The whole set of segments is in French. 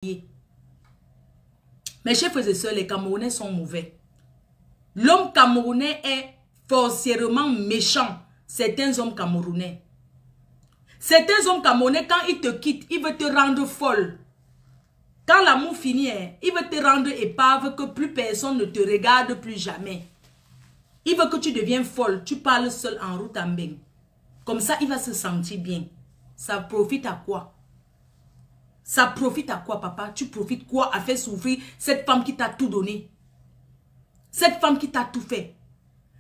Mes chers frères et sœurs, les Camerounais sont mauvais. L'homme camerounais est forcément méchant. Certains hommes camerounais. Certains hommes camerounais, quand ils te quittent, ils veulent te rendre folle. Quand l'amour finit, il veut te rendre épave que plus personne ne te regarde plus jamais. Il veut que tu deviennes folle. Tu parles seul en route en bain. Comme ça, il va se sentir bien. Ça profite à quoi? Ça profite à quoi, papa? Tu profites quoi à faire souffrir cette femme qui t'a tout donné? Cette femme qui t'a tout fait.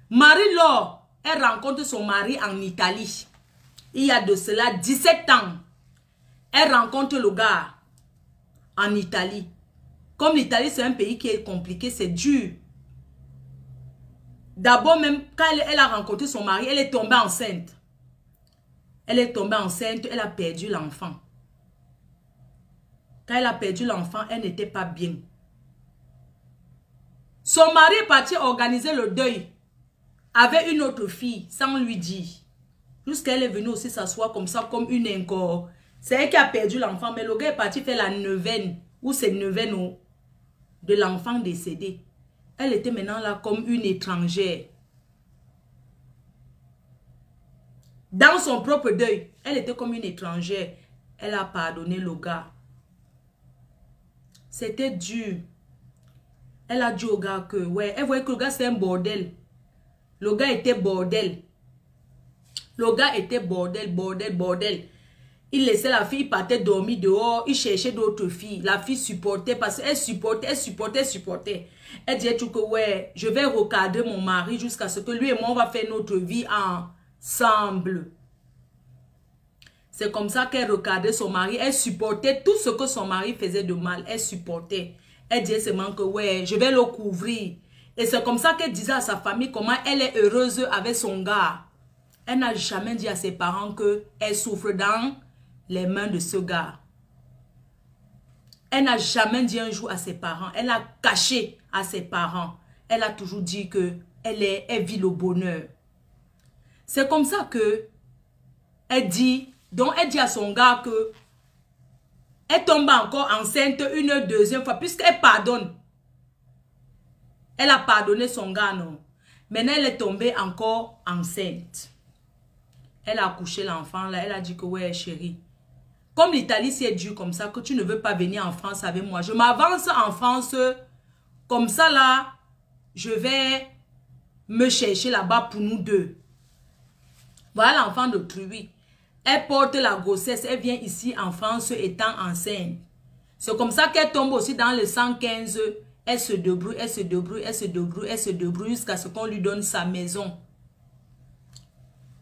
Marie-Laure, elle rencontre son mari en Italie. Il y a de cela 17 ans. Elle rencontre le gars en Italie. Comme l'Italie, c'est un pays qui est compliqué, c'est dur. D'abord, même quand elle a rencontré son mari, elle est tombée enceinte. Elle est tombée enceinte, elle a perdu l'enfant. Quand elle a perdu l'enfant, elle n'était pas bien. Son mari est parti organiser le deuil avec une autre fille, sans lui dire. Jusqu'à elle est venue aussi s'asseoir comme ça, comme une encore. C'est elle qui a perdu l'enfant, mais le gars est parti faire la neuvaine, ou c'est neuvaine de l'enfant décédé. Elle était maintenant là comme une étrangère. Dans son propre deuil, elle était comme une étrangère. Elle a pardonné le gars. C'était dur. Elle a dit au gars que, ouais, elle voyait que le gars c'est un bordel. Le gars était bordel. Le gars était bordel, bordel, bordel. Il laissait la fille, il partait dormir dehors, il cherchait d'autres filles. La fille supportait parce qu'elle supportait, elle supportait, elle supportait. Elle disait tout que, ouais, je vais recadrer mon mari jusqu'à ce que lui et moi, on va faire notre vie ensemble. C'est comme ça qu'elle recadrait son mari. Elle supportait tout ce que son mari faisait de mal. Elle supportait. Elle disait seulement que, ouais, je vais le couvrir. Et c'est comme ça qu'elle disait à sa famille comment elle est heureuse avec son gars. Elle n'a jamais dit à ses parents qu'elle souffre dans les mains de ce gars. Elle n'a jamais dit un jour à ses parents. Elle a caché à ses parents. Elle a toujours dit que elle vit le bonheur. C'est comme ça que elle dit, donc elle dit à son gars que elle tombe encore enceinte une deuxième fois puisqu'elle pardonne. Elle a pardonné son gars, non. Maintenant, elle est tombée encore enceinte. Elle a accouché l'enfant là. Elle a dit que ouais chérie. Comme l'Italie c'est dur comme ça, que tu ne veux pas venir en France avec moi. Je m'avance en France. Comme ça là, je vais me chercher là-bas pour nous deux. Voilà l'enfant de Truy. Elle porte la grossesse. Elle vient ici en France étant enceinte. C'est comme ça qu'elle tombe aussi dans le 115. Elle se débrouille, elle se débrouille, elle se débrouille, elle se débrouille jusqu'à ce qu'on lui donne sa maison.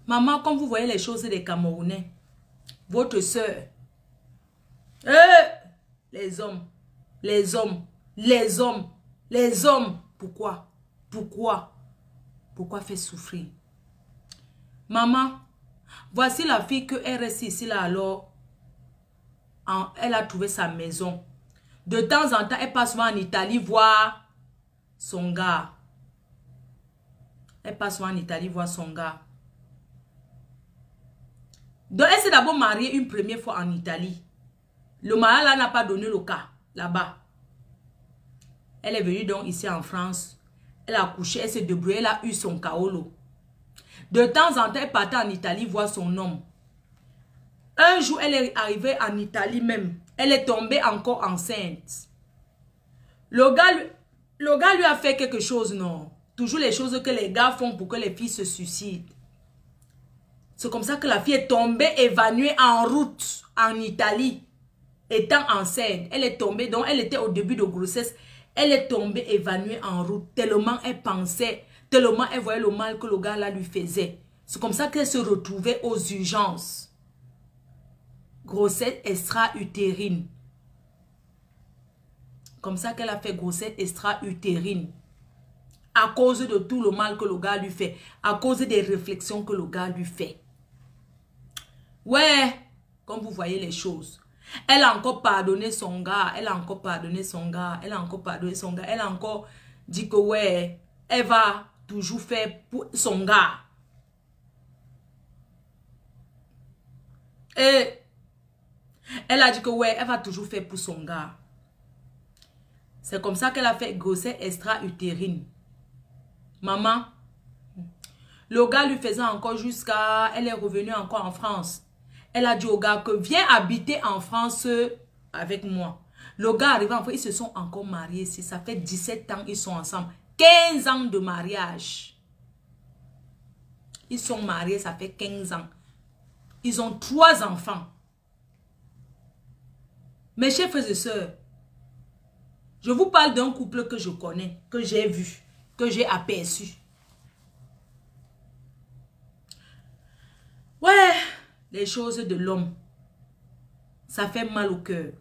Maman, comme vous voyez les choses des Camerounais, votre soeur, les hommes, les hommes, les hommes, les hommes, pourquoi? Pourquoi? Pourquoi faire souffrir? Maman, voici la fille que elle reste ici là alors, elle a trouvé sa maison. De temps en temps, elle passe souvent en Italie voir son gars. Elle passe souvent en Italie voir son gars. Donc, elle s'est d'abord mariée une première fois en Italie. Le mari là n'a pas donné le cas là-bas. Elle est venue donc ici en France. Elle a accouché, elle s'est débrouillée, elle a eu son kaolo. De temps en temps, elle partait en Italie voir son homme. Un jour, elle est arrivée en Italie même. Elle est tombée encore enceinte. Le gars lui a fait quelque chose, non? Toujours les choses que les gars font pour que les filles se suicident. C'est comme ça que la fille est tombée évanouie en route en Italie. Étant enceinte, elle est tombée, donc elle était au début de grossesse. Elle est tombée évanouie en route, tellement elle pensait, tellement elle voyait le mal que le gars là lui faisait. C'est comme ça qu'elle se retrouvait aux urgences. Grossesse extra-utérine. Comme ça qu'elle a fait grossesse extra-utérine. À cause de tout le mal que le gars lui fait. À cause des réflexions que le gars lui fait. Ouais, comme vous voyez les choses. Elle a encore pardonné son gars. Elle a encore pardonné son gars. Elle a encore pardonné son gars. Elle a encore dit que ouais, elle va toujours faire pour son gars. Et elle a dit que ouais, elle va toujours faire pour son gars. C'est comme ça qu'elle a fait grossesse extra-utérine. Maman, le gars lui faisait encore jusqu'à... Elle est revenue encore en France. Elle a dit au gars que viens habiter en France avec moi. Le gars arrivé en France, ils se sont encore mariés. Ça fait 17 ans ils sont ensemble. 15 ans de mariage. Ils sont mariés, ça fait 15 ans. Ils ont 3 enfants. Mes chers frères et sœurs, je vous parle d'un couple que je connais, que j'ai vu, que j'ai aperçu. Ouais, les choses de l'homme, ça fait mal au cœur.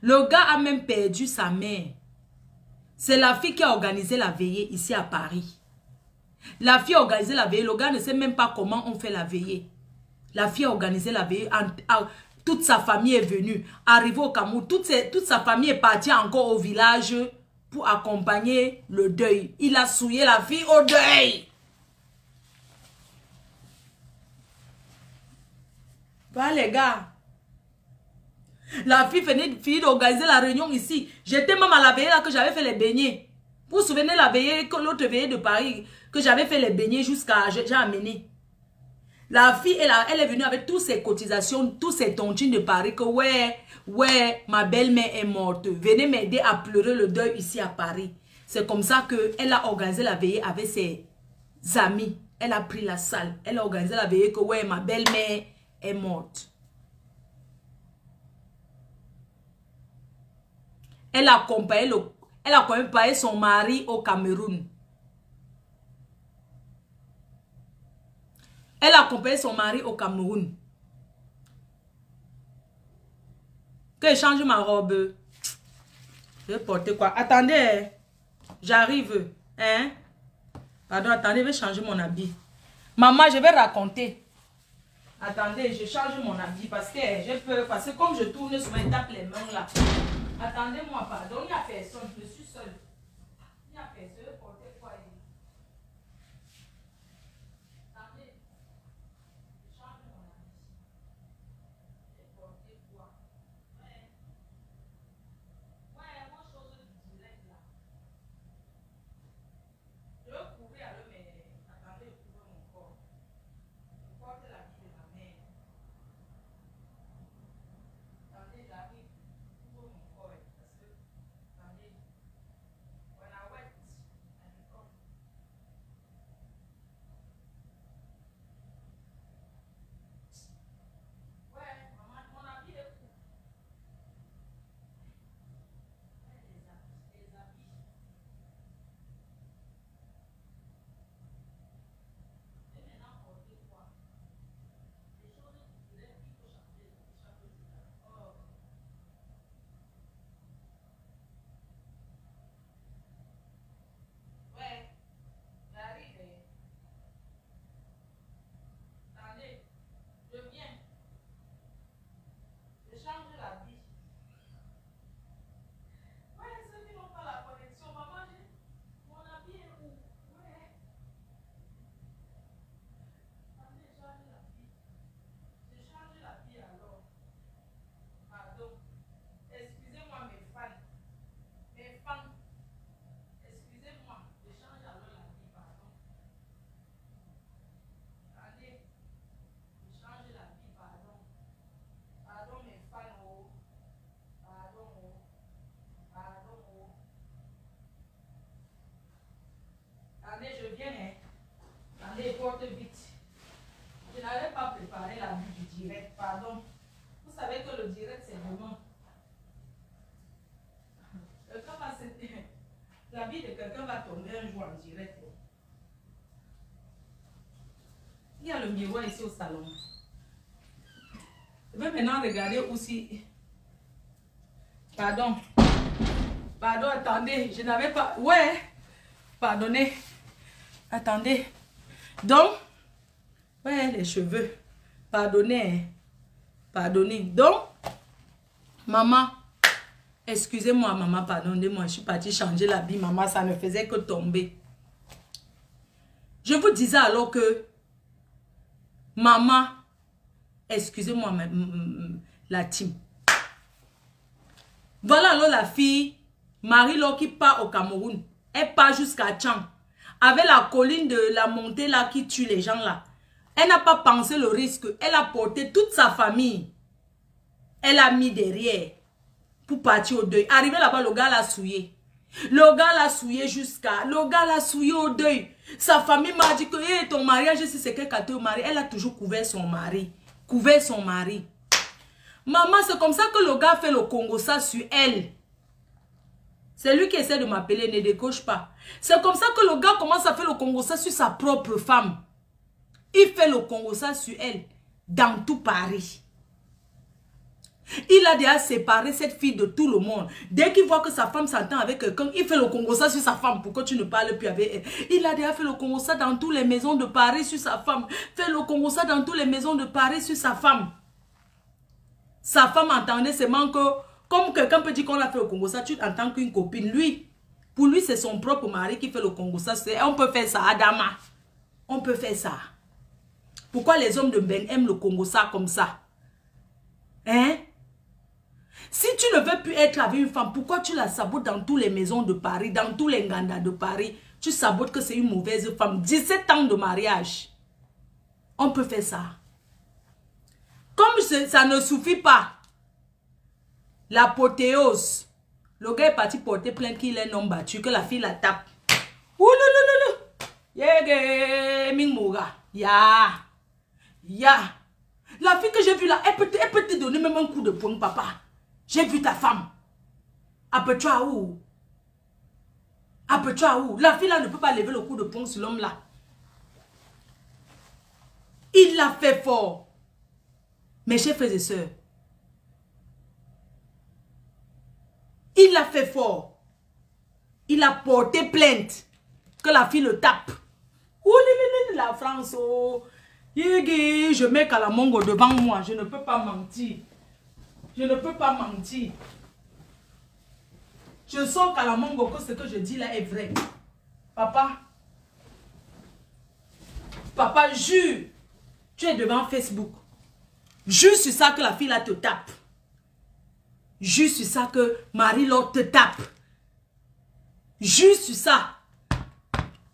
Le gars a même perdu sa mère. C'est la fille qui a organisé la veillée ici à Paris. La fille a organisé la veillée. Le gars ne sait même pas comment on fait la veillée. La fille a organisé la veillée. Toute sa famille est venue. Arrivé au Cameroun, toute sa famille est partie encore au village pour accompagner le deuil. Il a souillé la fille au deuil. Voilà les gars. La fille finit d'organiser la réunion ici. J'étais même à la veillée là que j'avais fait les beignets. Vous vous souvenez la veillée, l'autre veillée de Paris, que j'avais fait les beignets jusqu'à... J'ai amené. La fille, elle est venue avec toutes ses cotisations, tous ses tontines de Paris, que ouais, ma belle-mère est morte. Venez m'aider à pleurer le deuil ici à Paris. C'est comme ça qu'elle a organisé la veillée avec ses amis. Elle a pris la salle. Elle a organisé la veillée que ouais, ma belle-mère est morte. Elle a accompagné son mari au Cameroun. Elle a accompagné son mari au Cameroun. Que je change ma robe. Je vais porter quoi? Attendez. J'arrive. Hein? Pardon, attendez, je vais changer mon habit. Maman, je vais raconter. Attendez, je change mon habit parce que j'ai peur. Parce que comme je tourne sur ma tape les mains là. Attendez-moi, pardon, il n'y a personne, je suis seule. Il n'y a personne, je vais porter quoi? Attendez, je change mon habit. Je vais porter quoi? Ouais, moi chose du direct là. Je vais couvrir alors, mais attendez, je couvre mon corps. Je porte l'habit de ma mère. Attendez, j'arrive, je couvre mon corps. Parce que, attendez, when I wet, and come. Ouais, maman, mon habit est court. Ouais, les habits. Et maintenant, porter quoi? Les choses du direct, il faut changer chaque jour. Oh, ouais, j'arrive. Attendez, je viens. Je change l'habit. Ouais, ceux qui n'ont pas la connexion, maman, mon habit est où? Ouais, attendez, je change l'habit. Je change l'habit alors. Pardon. Excusez-moi mes fans. Mes fans. Excusez-moi. Je change alors l'habit, pardon. Attendez, je change l'habit, pardon. Pardon mes fans, oh. Pardon, oh. Pardon, oh. Attendez, je viens, hein. Attendez, porte vite. Je n'avais pas préparé l'habit du direct, pardon. Vous savez que le direct, c'est vraiment... L'habit de quelqu'un va tomber un jour en direct. Il y a le miroir ici au salon. Je vais maintenant regarder aussi. Pardon. Pardon, attendez. Je n'avais pas... Ouais. Pardonnez. Attendez. Donc. Ouais, les cheveux. Pardonnez. Pardonnez. Donc. Maman. Excusez-moi, maman. Pardonnez-moi. Je suis partie changer l'habit. Maman, ça ne faisait que tomber. Je vous disais alors que... Maman. Excusez-moi, la team. Voilà alors la fille, Marie-Laure qui part au Cameroun. Elle part jusqu'à Tchang. Avec la colline de la montée là qui tue les gens là. Elle n'a pas pensé le risque. Elle a porté toute sa famille. Elle a mis derrière pour partir au deuil. Arrivé là-bas, le gars l'a souillé. Le gars l'a souillé jusqu'à... Le gars l'a souillé au deuil. Sa famille m'a dit que hey, ton mariage, si c'est quelqu'un qui te marie, elle a toujours couvert son mari. Couvert son mari. Maman, c'est comme ça que le gars fait le Congo ça sur elle. C'est lui qui essaie de m'appeler, ne décoche pas. C'est comme ça que le gars commence à faire le Congo ça sur sa propre femme. Il fait le Congo ça sur elle. Dans tout Paris. Il a déjà séparé cette fille de tout le monde. Dès qu'il voit que sa femme s'entend avec quelqu'un, il fait le Congo ça sur sa femme pour que tu ne parles plus avec elle. Il a déjà fait le Congo ça dans toutes les maisons de Paris sur sa femme. Fait le Congo ça dans toutes les maisons de Paris sur sa femme. Sa femme entendait seulement que, comme quelqu'un peut dire qu'on a fait le Congo ça, tu entends qu'une copine. Lui, pour lui, c'est son propre mari qui fait le Congo ça. On peut faire ça, Adama. On peut faire ça. Pourquoi les hommes de Ben aiment le Congo ça comme ça? Hein? Si tu ne veux plus être avec une femme, pourquoi tu la sabotes dans toutes les maisons de Paris, dans tous les Nganda de Paris? Tu sabotes que c'est une mauvaise femme. 17 ans de mariage. On peut faire ça. Comme ça ne suffit pas. L'apothéose. Le gars est parti porter plainte qu'il est un homme battu, que la fille la tape. Ouloulouloulou. Yége, mingmoga. Ya. Ya. La fille que j'ai vue là, elle peut te donner même un coup de poing, papa. J'ai vu ta femme. Après-toi où? Après-toi où? La fille là ne peut pas lever le coup de poing sur l'homme là. Il l'a fait fort. Mes chers frères et sœurs. Il l'a fait fort. Il a porté plainte. Que la fille le tape. Ouh, la France, oh. Je mets Kalamongo devant moi. Je ne peux pas mentir. Je ne peux pas mentir. Je sens Kalamongo que ce que je dis là est vrai. Papa. Papa, jure. Tu es devant Facebook. Jure sur ça que la fille là te tape. Jure sur ça que Marie-Laure te tape. Jure sur ça.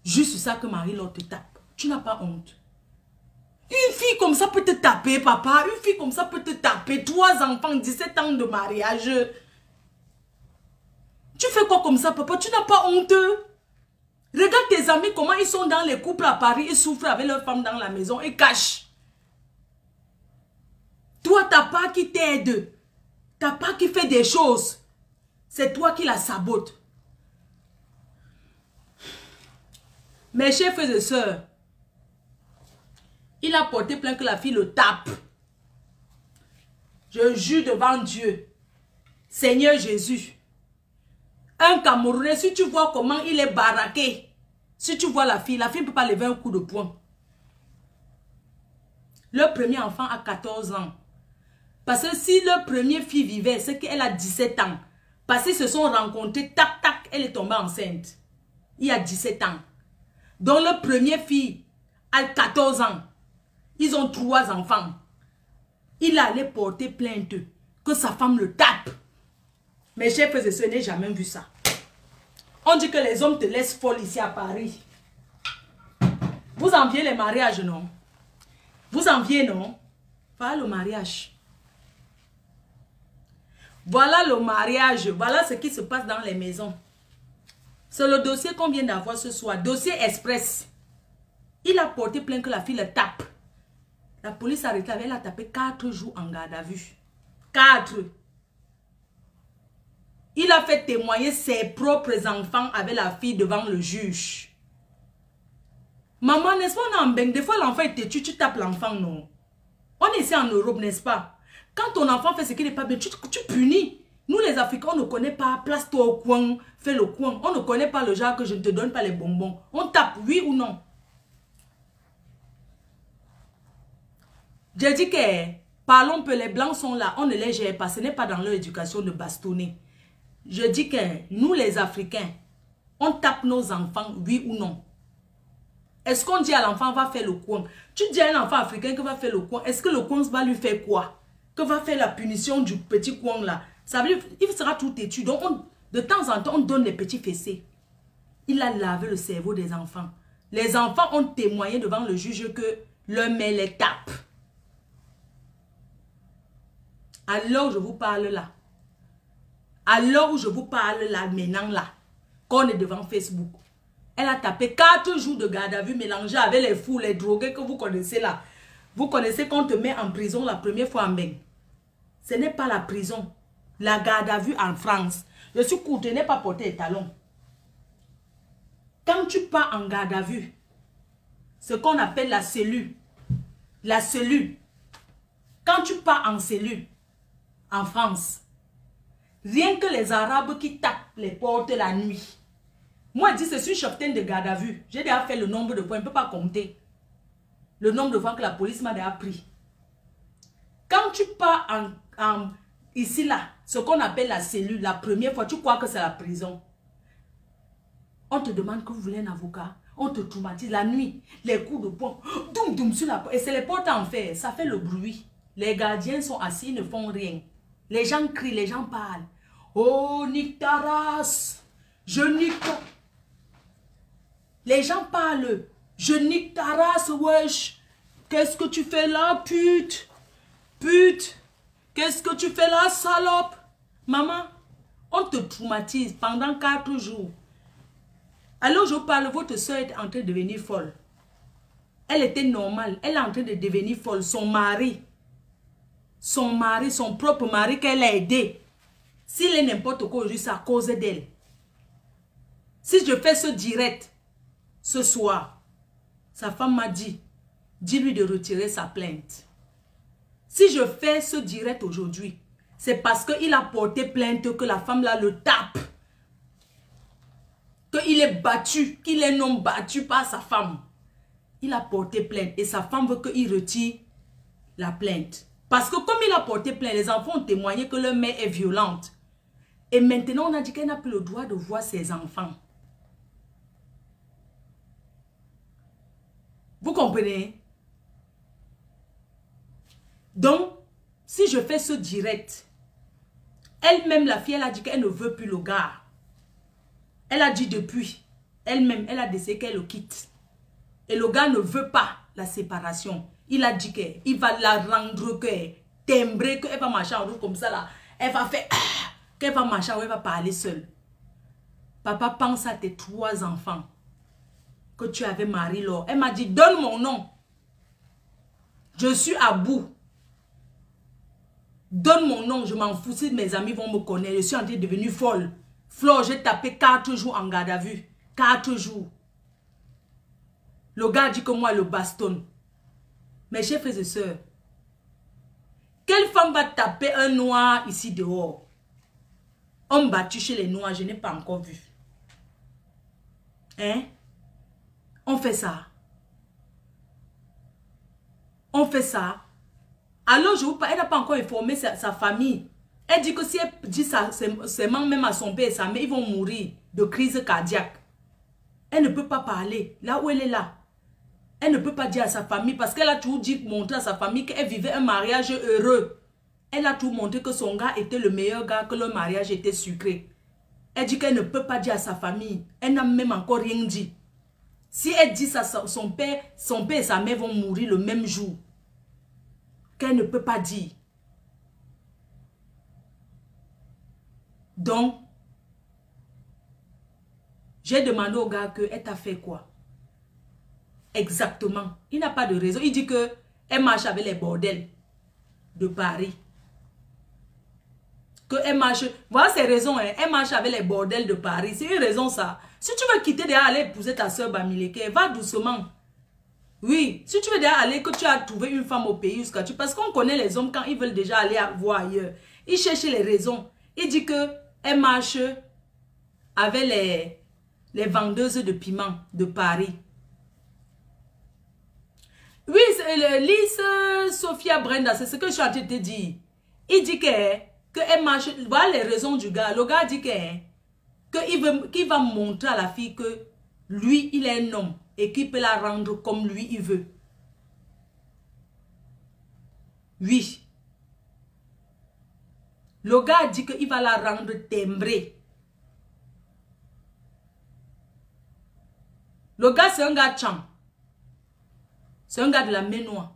Jure sur ça que Marie-Laure te tape. Tu n'as pas honte. Une fille comme ça peut te taper, papa. Une fille comme ça peut te taper. 3 enfants, 17 ans de mariage. Tu fais quoi comme ça, papa? Tu n'as pas honte? Regarde tes amis, comment ils sont dans les couples à Paris. Ils souffrent avec leurs femmes dans la maison. Ils cachent. Toi, t'as pas qui t'aide. T'as pas qui fait des choses. C'est toi qui la sabote. Mes chers frères et sœurs, il a porté plainte que la fille le tape. Je jure devant Dieu, Seigneur Jésus, un Camerounais, si tu vois comment il est baraqué, si tu vois la fille ne peut pas lever un coup de poing. Le premier enfant a 14 ans. Parce que si le premier fille vivait, c'est qu'elle a 17 ans. Parce qu'ils se sont rencontrés, tac, tac, elle est tombée enceinte. Il y a 17 ans. Donc le premier fille a 14 ans. Ils ont 3 enfants. Il allait porter plainte que sa femme le tape. Mes chers frères et sœurs, je n'ai jamais vu ça. On dit que les hommes te laissent folle ici à Paris. Vous enviez les mariages, non? Vous enviez, non? Voilà le mariage. Voilà le mariage. Voilà ce qui se passe dans les maisons. C'est le dossier qu'on vient d'avoir ce soir. Dossier express. Il a porté plainte que la fille le tape. La police a arrêté, elle a tapé 4 jours en garde à vue. 4. Il a fait témoigner ses propres enfants avec la fille devant le juge. Maman, n'est-ce pas, on est en Beng? Des fois, l'enfant est têtu, tu tapes l'enfant, non? On est ici en Europe, n'est-ce pas? Quand ton enfant fait ce qui n'est pas bien, tu punis. Nous, les Africains, on ne connaît pas. Place-toi au coin, fais le coin. On ne connaît pas le genre que je ne te donne pas les bonbons. On tape, oui ou non? J'ai dit que, parlons peu, les blancs sont là, on ne les gère pas. Ce n'est pas dans leur éducation de bastonner. Je dis que nous, les Africains, on tape nos enfants, oui ou non? Est-ce qu'on dit à l'enfant va faire le coin? Tu dis à un enfant africain que va faire le coin. Est-ce que le coin va lui faire quoi? Que va faire la punition du petit coin là? Ça veut dire, il sera tout têtu. Donc, de temps en temps, on donne les petits fessés. Il a lavé le cerveau des enfants. Les enfants ont témoigné devant le juge que leur mère les tape. Alors, je vous parle là. Alors où je vous parle là, maintenant là, qu'on est devant Facebook. Elle a tapé 4 jours de garde à vue mélangés avec les fous, les drogués que vous connaissez là. Vous connaissez qu'on te met en prison la première fois en bain. Ce n'est pas la prison. La garde à vue en France. Je suis courte, je n'ai pas porté les talons. Quand tu pars en garde à vue, ce qu'on appelle la cellule. La cellule. Quand tu pars en cellule, en France, rien que les Arabes qui tapent les portes la nuit. Moi, je dis, c'est une cheftaine de garde à vue. J'ai déjà fait le nombre de points, je ne peux pas compter. Le nombre de fois que la police m'a déjà pris. Quand tu pars ici, là, ce qu'on appelle la cellule, la première fois, tu crois que c'est la prison. On te demande que vous voulez un avocat. On te traumatise la nuit. Les coups de poing. Doum, doum, sur la porte. Et c'est les portes en fer. Ça fait le bruit. Les gardiens sont assis, ils ne font rien. Les gens crient, les gens parlent. Oh, nique ta race. Je nique ta... Les gens parlent. Je nique ta race, wesh. Qu'est-ce que tu fais là, pute? Pute. Qu'est-ce que tu fais là, salope? Maman, on te traumatise pendant 4 jours. Alors je parle, votre soeur est en train de devenir folle. Elle était normale. Elle est en train de devenir folle. Son mari, son propre mari qu'elle a aidé. S'il est n'importe quoi aujourd'hui, c'est à cause d'elle. Si je fais ce direct ce soir, sa femme m'a dit, dis-lui de retirer sa plainte. Si je fais ce direct aujourd'hui, c'est parce qu'il a porté plainte que la femme là le tape. Qu'il est battu, qu'il est non battu par sa femme. Il a porté plainte et sa femme veut qu'il retire la plainte. Parce que comme il a porté plainte, les enfants ont témoigné que leur mère est violente. Et maintenant, on a dit qu'elle n'a plus le droit de voir ses enfants. Vous comprenez? Donc, si je fais ce direct, elle-même, la fille, elle a dit qu'elle ne veut plus le gars. Elle a dit depuis, elle-même, elle a décidé qu'elle le quitte. Et le gars ne veut pas la séparation. Il a dit qu'il va la rendre, timbrer, qu'elle va marcher en route comme ça là. Elle va faire, qu'elle va marcher, elle va parler seule. Papa, pense à tes 3 enfants que tu avais mariés là. Elle m'a dit, donne mon nom. Je suis à bout. Donne mon nom, je m'en fous si mes amis vont me connaître. Je suis en train de devenir folle. Flo, j'ai tapé 4 jours en garde à vue. 4 jours. Le gars dit que moi, le bastonne. Mes chers frères et sœurs, quelle femme va taper un noir ici dehors? Homme battu chez les noirs, je n'ai pas encore vu. Hein? On fait ça. On fait ça. Alors, je vous parle, elle n'a pas encore informé sa famille. Elle dit que si elle dit ça, ses membres même à son père et sa mère, ils vont mourir de crise cardiaque. Elle ne peut pas parler. Là où elle est là. Elle ne peut pas dire à sa famille parce qu'elle a toujours dit, montré à sa famille qu'elle vivait un mariage heureux. Elle a tout montré que son gars était le meilleur gars, que le mariage était sucré. Elle dit qu'elle ne peut pas dire à sa famille. Elle n'a même encore rien dit. Si elle dit ça, son père et sa mère vont mourir le même jour. Qu'elle ne peut pas dire. Donc, j'ai demandé au gars que elle t'a fait quoi? Exactement. Il n'a pas de raison. Il dit que elle marche avec les bordels de Paris. Que elle marche. Voilà ses raisons. Hein. Elle marche avec les bordels de Paris. C'est une raison ça. Si tu veux quitter déjà aller épouser ta soeur Bamileke, va doucement. Oui. Si tu veux déjà aller, que tu as trouvé une femme au pays jusqu'à tu. Parce qu'on connaît les hommes quand ils veulent déjà aller voir ailleurs. Ils cherchent les raisons. Il dit que elle marche avec les vendeuses de piment de Paris. Oui, Lise Sophia Brenda, c'est ce que je suis en train de te dire. Il dit que elle marche. Voilà les raisons du gars. Le gars dit qu'il va montrer à la fille que lui, il est un homme et qu'il peut la rendre comme lui, il veut. Oui. Le gars a dit qu'il va la rendre timbrée. Le gars, c'est un gars tcham. C'est un gars de la Ménois.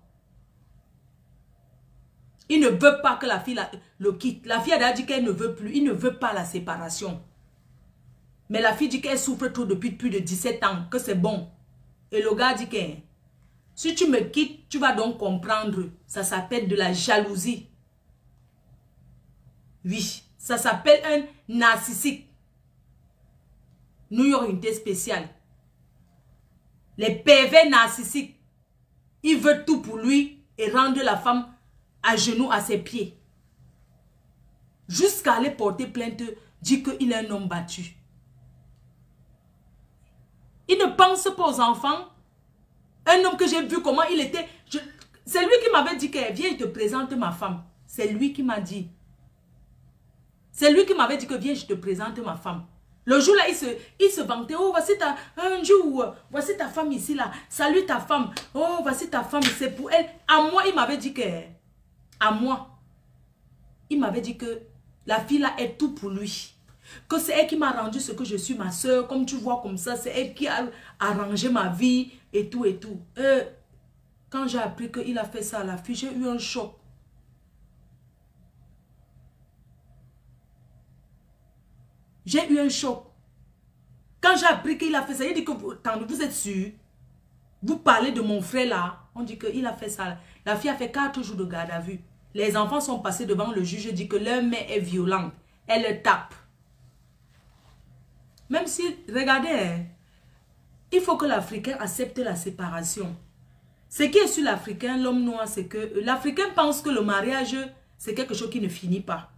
Il ne veut pas que la fille le quitte. La fille a dit qu'elle ne veut plus. Il ne veut pas la séparation. Mais la fille dit qu'elle souffre trop depuis plus de 17 ans. Que c'est bon. Et le gars dit que si tu me quittes, tu vas donc comprendre. Ça s'appelle de la jalousie. Oui. Ça s'appelle un narcissique. Nous y aurons une unité spéciale. Les pervers narcissiques. Il veut tout pour lui et rendre la femme à genoux à ses pieds. Jusqu'à aller porter plainte, dit qu'il est un homme battu. Il ne pense pas aux enfants. Un homme que j'ai vu comment il était. C'est lui qui m'avait dit que viens, il te présente ma femme. C'est lui qui m'a dit. C'est lui qui m'avait dit que viens, je te présente ma femme. Le jour là, il se vantait. Oh, voici un jour, voici ta femme ici là. Salut ta femme. Oh, voici ta femme, c'est pour elle. À moi, il m'avait dit que. À moi. Il m'avait dit que la fille là est tout pour lui. Que c'est elle qui m'a rendu ce que je suis, ma soeur. Comme tu vois comme ça, c'est elle qui a arrangé ma vie et tout et tout. Quand j'ai appris qu'il a fait ça à la fille, j'ai eu un choc. J'ai eu un choc. Quand j'ai appris qu'il a fait ça, il dit que vous êtes sûr. Vous parlez de mon frère là. On dit qu'il a fait ça. La fille a fait 4 jours de garde à vue. Les enfants sont passés devant le juge et dit que leur mère est violente. Elle le tape. Même si, regardez, hein, il faut que l'Africain accepte la séparation. Ce qui est sur l'Africain, l'homme noir, c'est que l'Africain pense que le mariage, c'est quelque chose qui ne finit pas.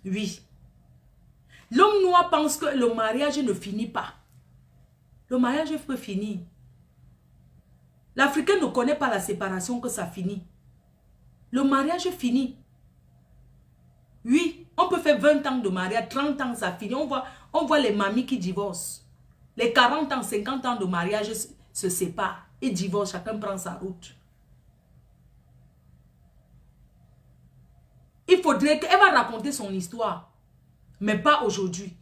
Oui. L'homme noir pense que le mariage ne finit pas. Le mariage peut finir. L'Africain ne connaît pas la séparation que ça finit. Le mariage finit. Oui, on peut faire 20 ans de mariage, 30 ans ça finit. On voit les mamies qui divorcent. Les 40 ans, 50 ans de mariage se séparent. Ils divorcent, chacun prend sa route. Il faudrait qu'elle va raconter son histoire. Mais pas aujourd'hui.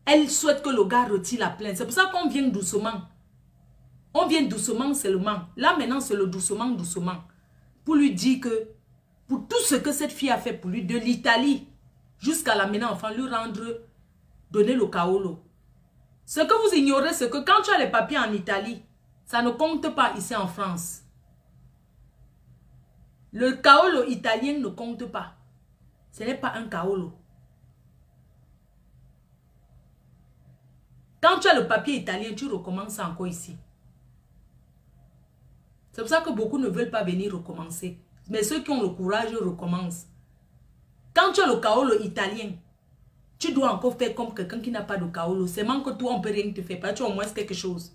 Elle souhaite que le gars retire la plainte. C'est pour ça qu'on vient doucement. On vient doucement seulement. Là maintenant c'est le doucement, doucement. Pour lui dire que, pour tout ce que cette fille a fait pour lui, de l'Italie jusqu'à la maintenant enfant, lui rendre, donner le kaolo. Ce que vous ignorez, c'est que quand tu as les papiers en Italie, ça ne compte pas ici en France. Le kaolo italien ne compte pas. Ce n'est pas un kaolo. Quand tu as le papier italien, tu recommences encore ici. C'est pour ça que beaucoup ne veulent pas venir recommencer. Mais ceux qui ont le courage recommencent. Quand tu as le kaolo italien, tu dois encore faire comme quelqu'un qui n'a pas de kaolo. C'est même que toi, on ne peut rien te faire. Tu as au moins quelque chose.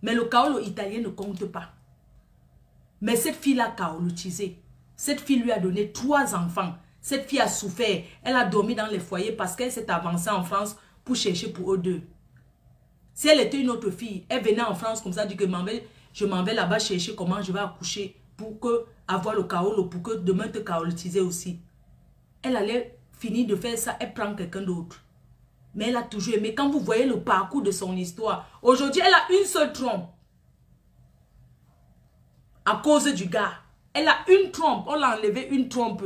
Mais le kaolo italien ne compte pas. Mais cette fille l'a kaolotisé. Cette fille lui a donné 3 enfants. Cette fille a souffert. Elle a dormi dans les foyers parce qu'elle s'est avancée en France pour chercher pour eux deux. Si elle était une autre fille, elle venait en France comme ça, dit que je m'en vais là-bas chercher comment je vais accoucher pour avoir le kaolo, pour que demain te kaolotiser aussi. Elle allait finir de faire ça, elle prend quelqu'un d'autre. Mais elle a toujours aimé. Quand vous voyez le parcours de son histoire, aujourd'hui, elle a une seule trompe. À cause du gars. Elle a une trompe. On l'a enlevé une trompe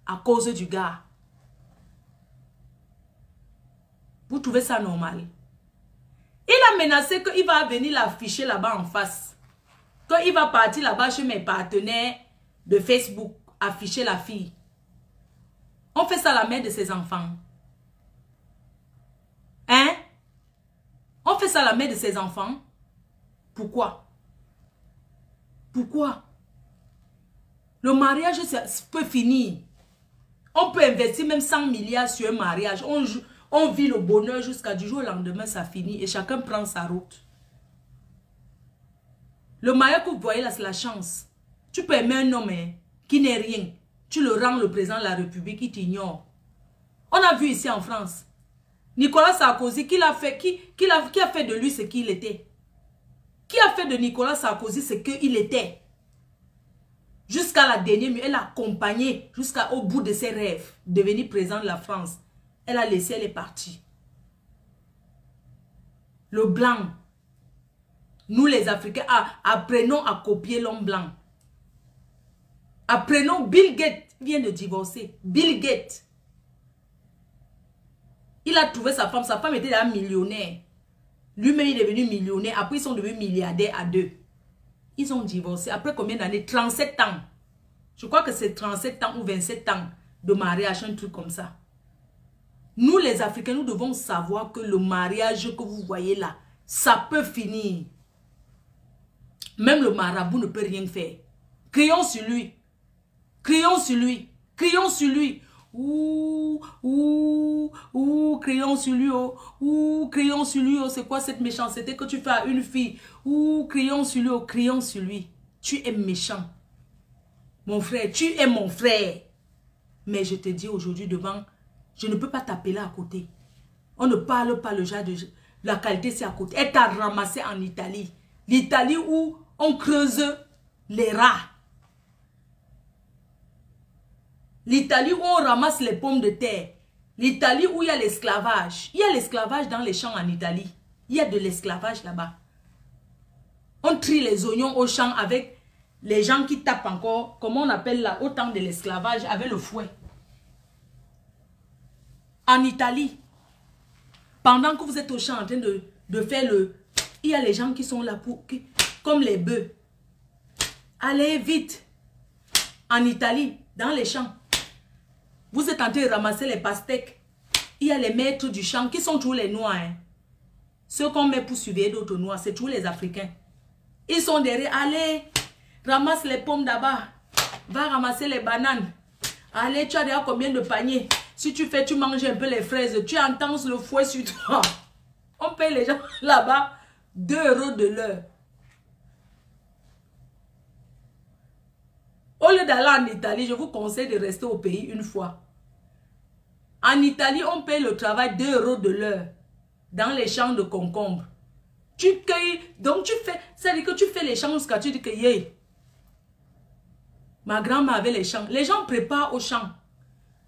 à cause du gars. Vous trouvez ça normal? Il a menacé qu'il va venir l'afficher là-bas en face. Qu'il va partir là-bas chez mes partenaires de Facebook, afficher la fille. On fait ça à la mère de ses enfants. Hein? On fait ça à la mère de ses enfants. Pourquoi? Pourquoi? Le mariage, ça peut finir. On peut investir même 100 milliards sur un mariage. On vit le bonheur jusqu'à du jour au lendemain, ça finit et chacun prend sa route. Le mariage que vous voyez là, c'est la chance. Tu peux aimer un homme qui n'est rien. Tu le rends le président de la République, il t'ignore. On a vu ici en France. Nicolas Sarkozy, qui a fait de lui ce qu'il était? Qui a fait de Nicolas Sarkozy ce qu'il était? Jusqu'à la dernière minute, elle a accompagné jusqu'au bout de ses rêves, devenir président de la France. Elle a laissé, elle est partie. Le blanc. Nous les Africains, apprenons à copier l'homme blanc. Apprenons, Bill Gates vient de divorcer. Bill Gates. Il a trouvé sa femme était un millionnaire. Lui-même il est devenu millionnaire, après ils sont devenus milliardaires à deux. Ils ont divorcé, après combien d'années? 37 ans. Je crois que c'est 37 ans ou 27 ans de mariage, un truc comme ça. Nous les Africains, nous devons savoir que le mariage que vous voyez là, ça peut finir. Même le marabout ne peut rien faire. Crions sur lui. Crions sur lui. Crions sur lui. Ouh, crions sur lui. Ouh, crions sur lui. Oh, c'est quoi cette méchanceté que tu fais à une fille? Ouh, crions sur lui. Oh, crions sur lui. Tu es méchant. Mon frère, tu es mon frère. Mais je te dis aujourd'hui devant, je ne peux pas t'appeler à côté. On ne parle pas le genre de... La qualité, c'est à côté. Elle t'a ramassé en Italie. L'Italie où on creuse les rats. L'Italie où on ramasse les pommes de terre. L'Italie où il y a l'esclavage. Il y a l'esclavage dans les champs en Italie. Il y a de l'esclavage là-bas. On trie les oignons au champ avec les gens qui tapent encore, comment on appelle là, au temps de l'esclavage, avec le fouet. En Italie, pendant que vous êtes au champ en train de faire le... Il y a les gens qui sont là pour... comme les bœufs. Allez vite. En Italie, dans les champs. Vous êtes en train de ramasser les pastèques. Il y a les maîtres du champ qui sont toujours les noirs. Hein. Ceux qu'on met pour surveiller d'autres noirs, c'est toujours les Africains. Ils sont derrière. Allez, ramasse les pommes d'abord. Va ramasser les bananes. Allez, tu as déjà combien de paniers? Si tu fais, tu manges un peu les fraises. Tu entends le fouet sur toi. On paye les gens là-bas 2 € de l'heure. Au lieu d'aller en Italie, je vous conseille de rester au pays une fois. En Italie, on paye le travail 2 € de l'heure. Dans les champs de concombres. Tu cueilles, donc tu fais, c'est-à-dire que tu fais les champs jusqu'à tu dis que yeah. Ma grand-mère avait les champs. Les gens préparent au champ.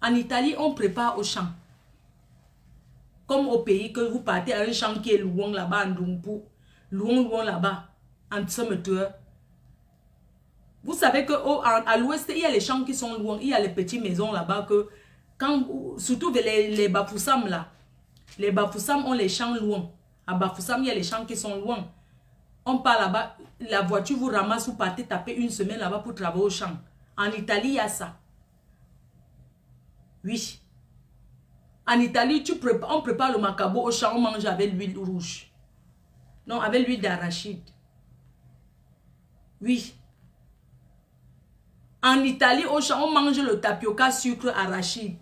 En Italie, on prépare au champ. Comme au pays, que vous partez à un champ qui est loin là-bas, en Dumpu. Loin là-bas, en Tsemeteur. Vous savez qu'à l'ouest, il y a les champs qui sont loin. Il y a les petites maisons là-bas que, surtout les Bafoussam là. Les Bafoussam ont les champs loin. À Bafoussam, il y a les champs qui sont loin. On part là-bas, la voiture vous ramasse, vous partez taper une semaine là-bas pour travailler au champ. En Italie, il y a ça. Oui. En Italie, on prépare le macabo au champ, on mange avec l'huile rouge. Non, avec l'huile d'arachide. Oui. En Italie, au champ, on mange le tapioca sucre arachide.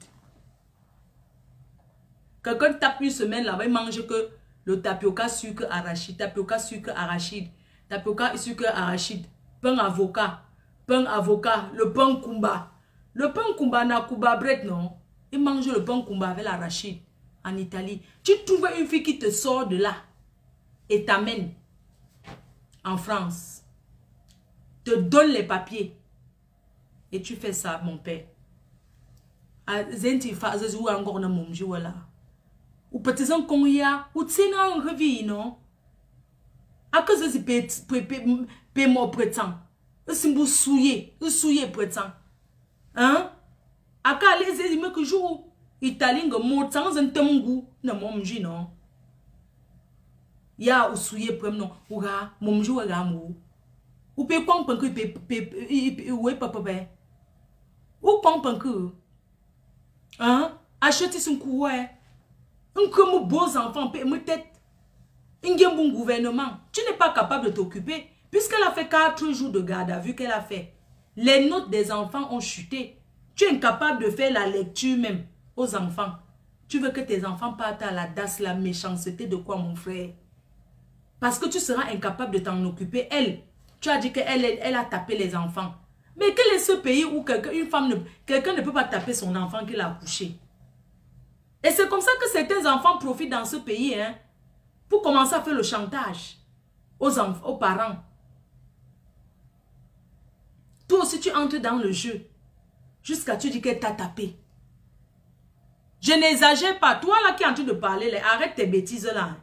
Quelqu'un tape une semaine là-bas, il mange que le tapioca sucre arachide. Tapioca sucre arachide. Tapioca sucre arachide. Pain avocat. Pain avocat. Le pain kumba. Le pain kumba n'a kumba bread, non? Il mange le pain kumba avec l'arachide. En Italie. Tu trouves une fille qui te sort de là et t'amène en France. Te donne les papiers. Et tu fais ça, mon père. Ou peut-être un conya, ou tsena un revi, non? A que ça c'est mon prétend. C'est vous souiller prétend. Hein? A que les éléments que joue italien mot sans un temgu, non, non. Ya ou souiller prém non, ou ga, mon jou ga mou. Ou pe pang pang que ou papa. Ou pang pang que. Hein? Achetez son couet. Un beaux enfants, peut-être un bon gouvernement. Tu n'es pas capable de t'occuper. Puisqu'elle a fait 4 jours de garde à vue qu'elle a fait. Les notes des enfants ont chuté. Tu es incapable de faire la lecture même aux enfants. Tu veux que tes enfants partent à la DAS, la méchanceté de quoi, mon frère? Parce que tu seras incapable de t'en occuper. Elle, tu as dit qu'elle a tapé les enfants. Mais quel est ce pays où quelqu'un ne peut pas taper son enfant qu'il a accouché? Et c'est comme ça que certains enfants profitent dans ce pays, hein, pour commencer à faire le chantage aux parents. Toi aussi, tu entres dans le jeu. Jusqu'à tu dis qu'elle t'a tapé. Je n'exagère pas. Toi là qui es en train de parler, là, arrête tes bêtises là. Hein.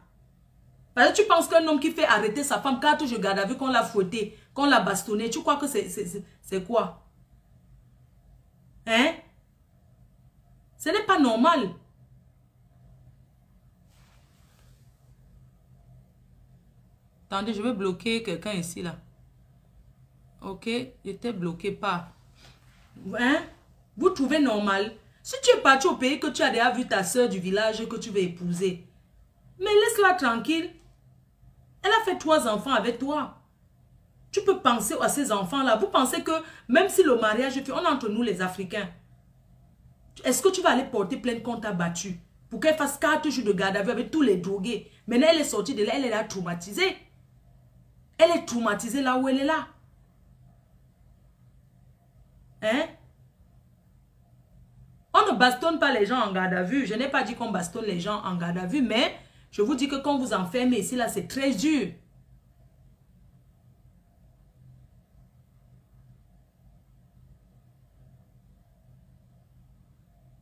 Parce que tu penses qu'un homme qui fait arrêter sa femme, quand je garde à vue, qu'on l'a fouetté, qu'on l'a bastonné, tu crois que c'est quoi? Hein? Ce n'est pas normal. Attendez, je vais bloquer quelqu'un ici là. Ok, j'étais bloqué par. Hein? Vous trouvez normal? Si tu es parti au pays que tu as déjà vu ta soeur du village que tu veux épouser, mais laisse-la tranquille. Elle a fait 3 enfants avec toi. Tu peux penser à ces enfants-là. Vous pensez que même si le mariage est fait, on est entre nous les Africains. Est-ce que tu vas aller porter plainte contre ta battue pour qu'elle fasse 4 jours de garde à vue avec tous les drogués? Maintenant, elle est sortie de là, elle est là traumatisée. Elle est traumatisée là où elle est là. Hein? On ne bastonne pas les gens en garde à vue. Je n'ai pas dit qu'on bastonne les gens en garde à vue, mais je vous dis que quand vous enfermez ici, là, c'est très dur.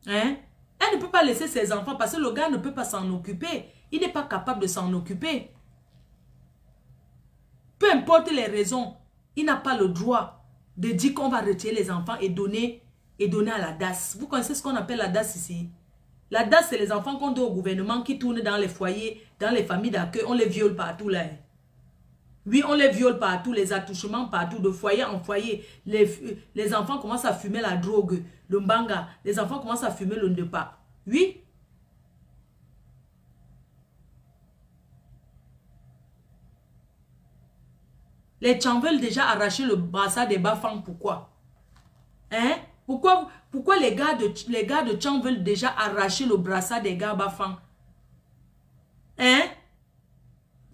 Hein? Elle ne peut pas laisser ses enfants parce que le gars ne peut pas s'en occuper. Il n'est pas capable de s'en occuper. Peu importe les raisons, il n'a pas le droit de dire qu'on va retirer les enfants et donner à la DAS. Vous connaissez ce qu'on appelle la DAS ici? La DAS, c'est les enfants qu'on donne au gouvernement qui tournent dans les foyers, dans les familles d'accueil. On les viole partout là. Oui, on les viole partout, les attouchements partout, de foyer en foyer. Les enfants commencent à fumer la drogue, le mbanga. Les enfants commencent à fumer le ndepa. Oui. Les Tchans veulent déjà arracher le brassard des Bafang. Pourquoi? Hein? Pourquoi les gars de Tchang veulent déjà arracher le brassard des gars Bafang? Hein?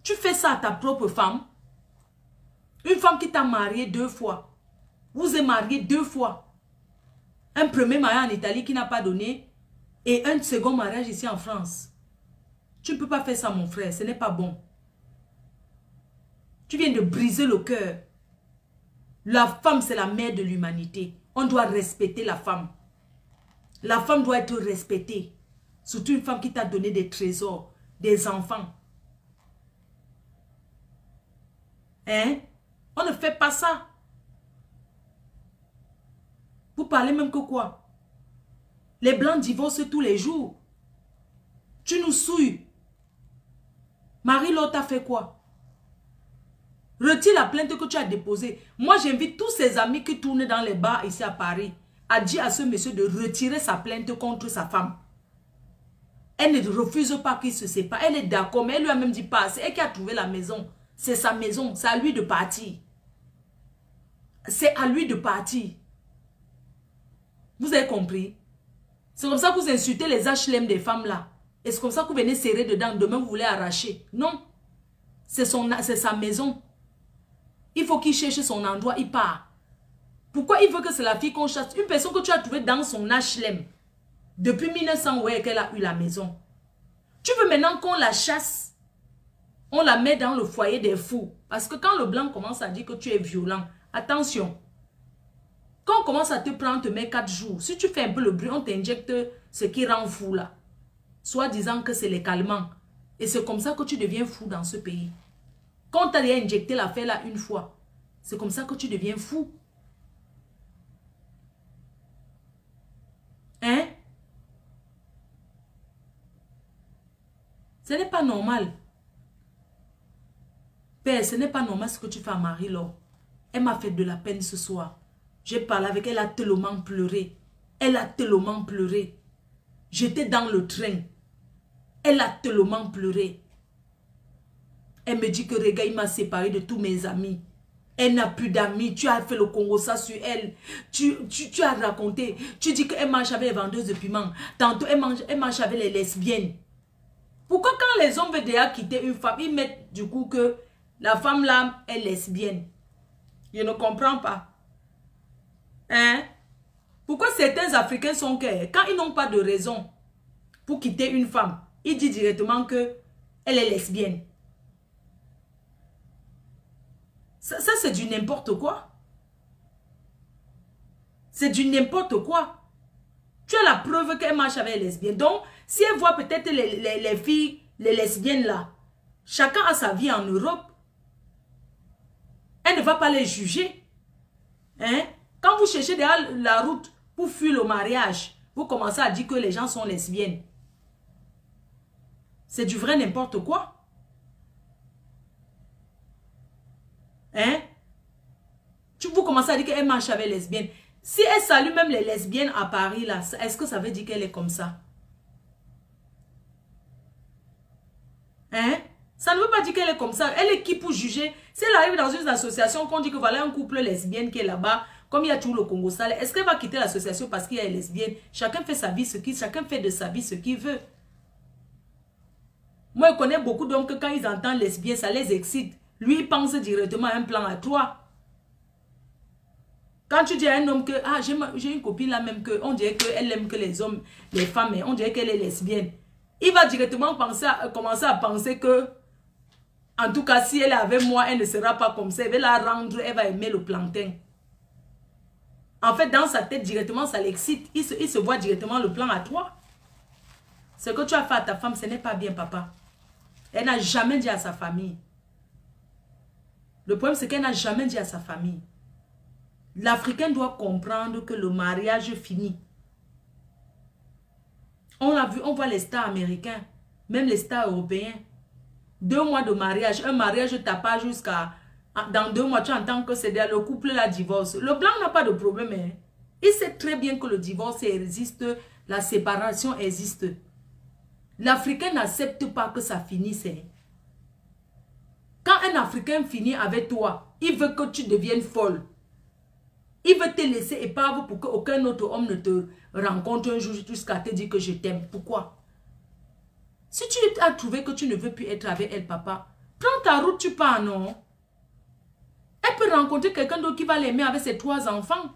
Tu fais ça à ta propre femme? Une femme qui t'a marié 2 fois. Vous êtes marié 2 fois. Un premier mariage en Italie qui n'a pas donné. Et un second mariage ici en France. Tu ne peux pas faire ça, mon frère. Ce n'est pas bon. Tu viens de briser le cœur. La femme, c'est la mère de l'humanité. On doit respecter la femme. La femme doit être respectée. Surtout une femme qui t'a donné des trésors, des enfants. Hein? On ne fait pas ça. Vous parlez même que quoi? Les blancs divorcent tous les jours. Tu nous souilles. Marie-Laure t'a fait quoi? Retire la plainte que tu as déposée. Moi, j'invite tous ses amis qui tournent dans les bars ici à Paris à dire à ce monsieur de retirer sa plainte contre sa femme. Elle ne refuse pas qu'il se sépare. Elle est d'accord, mais elle lui a même dit pas. C'est elle qui a trouvé la maison. C'est sa maison. C'est à lui de partir. C'est à lui de partir. Vous avez compris? C'est comme ça que vous insultez les HLM des femmes là. Et c'est comme ça que vous venez serrer dedans. Demain, vous voulez arracher. Non. C'est sa maison. Il faut qu'il cherche son endroit, il part. Pourquoi il veut que c'est la fille qu'on chasse? Une personne que tu as trouvée dans son HLM. Depuis 1900, ouais, qu'elle a eu la maison. Tu veux maintenant qu'on la chasse? On la met dans le foyer des fous. Parce que quand le blanc commence à dire que tu es violent, attention. Quand on commence à te prendre, te met 4 jours. Si tu fais un peu le bruit, on t'injecte ce qui rend fou là. Soit disant que c'est les calmants. Et c'est comme ça que tu deviens fou dans ce pays. Quand tu as déjà injecté l'affaire là une fois, c'est comme ça que tu deviens fou. Hein? Ce n'est pas normal. Père, ce n'est pas normal ce que tu fais à Marie-Laure. Elle m'a fait de la peine ce soir. J'ai parlé avec elle, elle a tellement pleuré. Elle a tellement pleuré. J'étais dans le train. Elle a tellement pleuré. Elle me dit que regarde, il m'a séparé de tous mes amis. Elle n'a plus d'amis. Tu as fait le Congo ça sur elle. Tu as raconté. Tu dis qu'elle marche avec les vendeuses de piment. Tantôt, elle marche avec les lesbiennes. Pourquoi quand les hommes veulent déjà quitter une femme, ils mettent du coup que la femme là est lesbienne? Je ne comprends pas. Hein? Pourquoi certains Africains sont que quand ils n'ont pas de raison pour quitter une femme, ils disent directement que elle est lesbienne. Ça c'est du n'importe quoi. C'est du n'importe quoi. Tu as la preuve qu'elle marche avec les lesbiennes. Donc, si elle voit peut-être les filles, les lesbiennes là, chacun a sa vie en Europe. Elle ne va pas les juger. Hein? Quand vous cherchez derrière la route pour fuir le mariage, vous commencez à dire que les gens sont lesbiennes. C'est du vrai n'importe quoi. Hein? Vous commencez à dire qu'elle marche avec les lesbiennes. Si elle salue même les lesbiennes à Paris, là, est-ce que ça veut dire qu'elle est comme ça? Hein? Ça ne veut pas dire qu'elle est comme ça. Elle est qui pour juger? Si elle arrive dans une association, qu'on dit que voilà un couple lesbien qui est là-bas, comme il y a tout le Congo sale, est-ce qu'elle va quitter l'association parce qu'il y a une lesbienne? Chacun fait sa vie chacun fait de sa vie ce qu'il veut. Moi, je connais beaucoup d'hommes que quand ils entendent lesbien, ça les excite. Lui, il pense directement à un plan à toi. Quand tu dis à un homme que, ah, j'ai une copine là même que, on dirait qu'elle aime que les hommes, les femmes, on dirait qu'elle est lesbienne. Il va directement commencer à penser que, en tout cas, si elle est avec moi, elle ne sera pas comme ça. Elle va la rendre, elle va aimer le plantain. En fait, dans sa tête, directement, ça l'excite. Il se voit directement le plan à toi. Ce que tu as fait à ta femme, ce n'est pas bien, papa. Elle n'a jamais dit à sa famille. Le problème, c'est qu'elle n'a jamais dit à sa famille. L'Africain doit comprendre que le mariage finit. On l'a vu, on voit les stars américains, même les stars européens. 2 mois de mariage, un mariage tape pas jusqu'à... Dans 2 mois, tu entends que c'est le couple la divorce. Le blanc n'a pas de problème. Hein. Il sait très bien que le divorce existe, la séparation existe. L'Africain n'accepte pas que ça finisse. Hein. Quand un Africain finit avec toi, il veut que tu deviennes folle. Il veut te laisser épave pour qu'aucun autre homme ne te rencontre un jour jusqu'à te dire que je t'aime. Pourquoi? Si tu as trouvé que tu ne veux plus être avec elle, papa, prends ta route, tu pars, non? Elle peut rencontrer quelqu'un d'autre qui va l'aimer avec ses 3 enfants.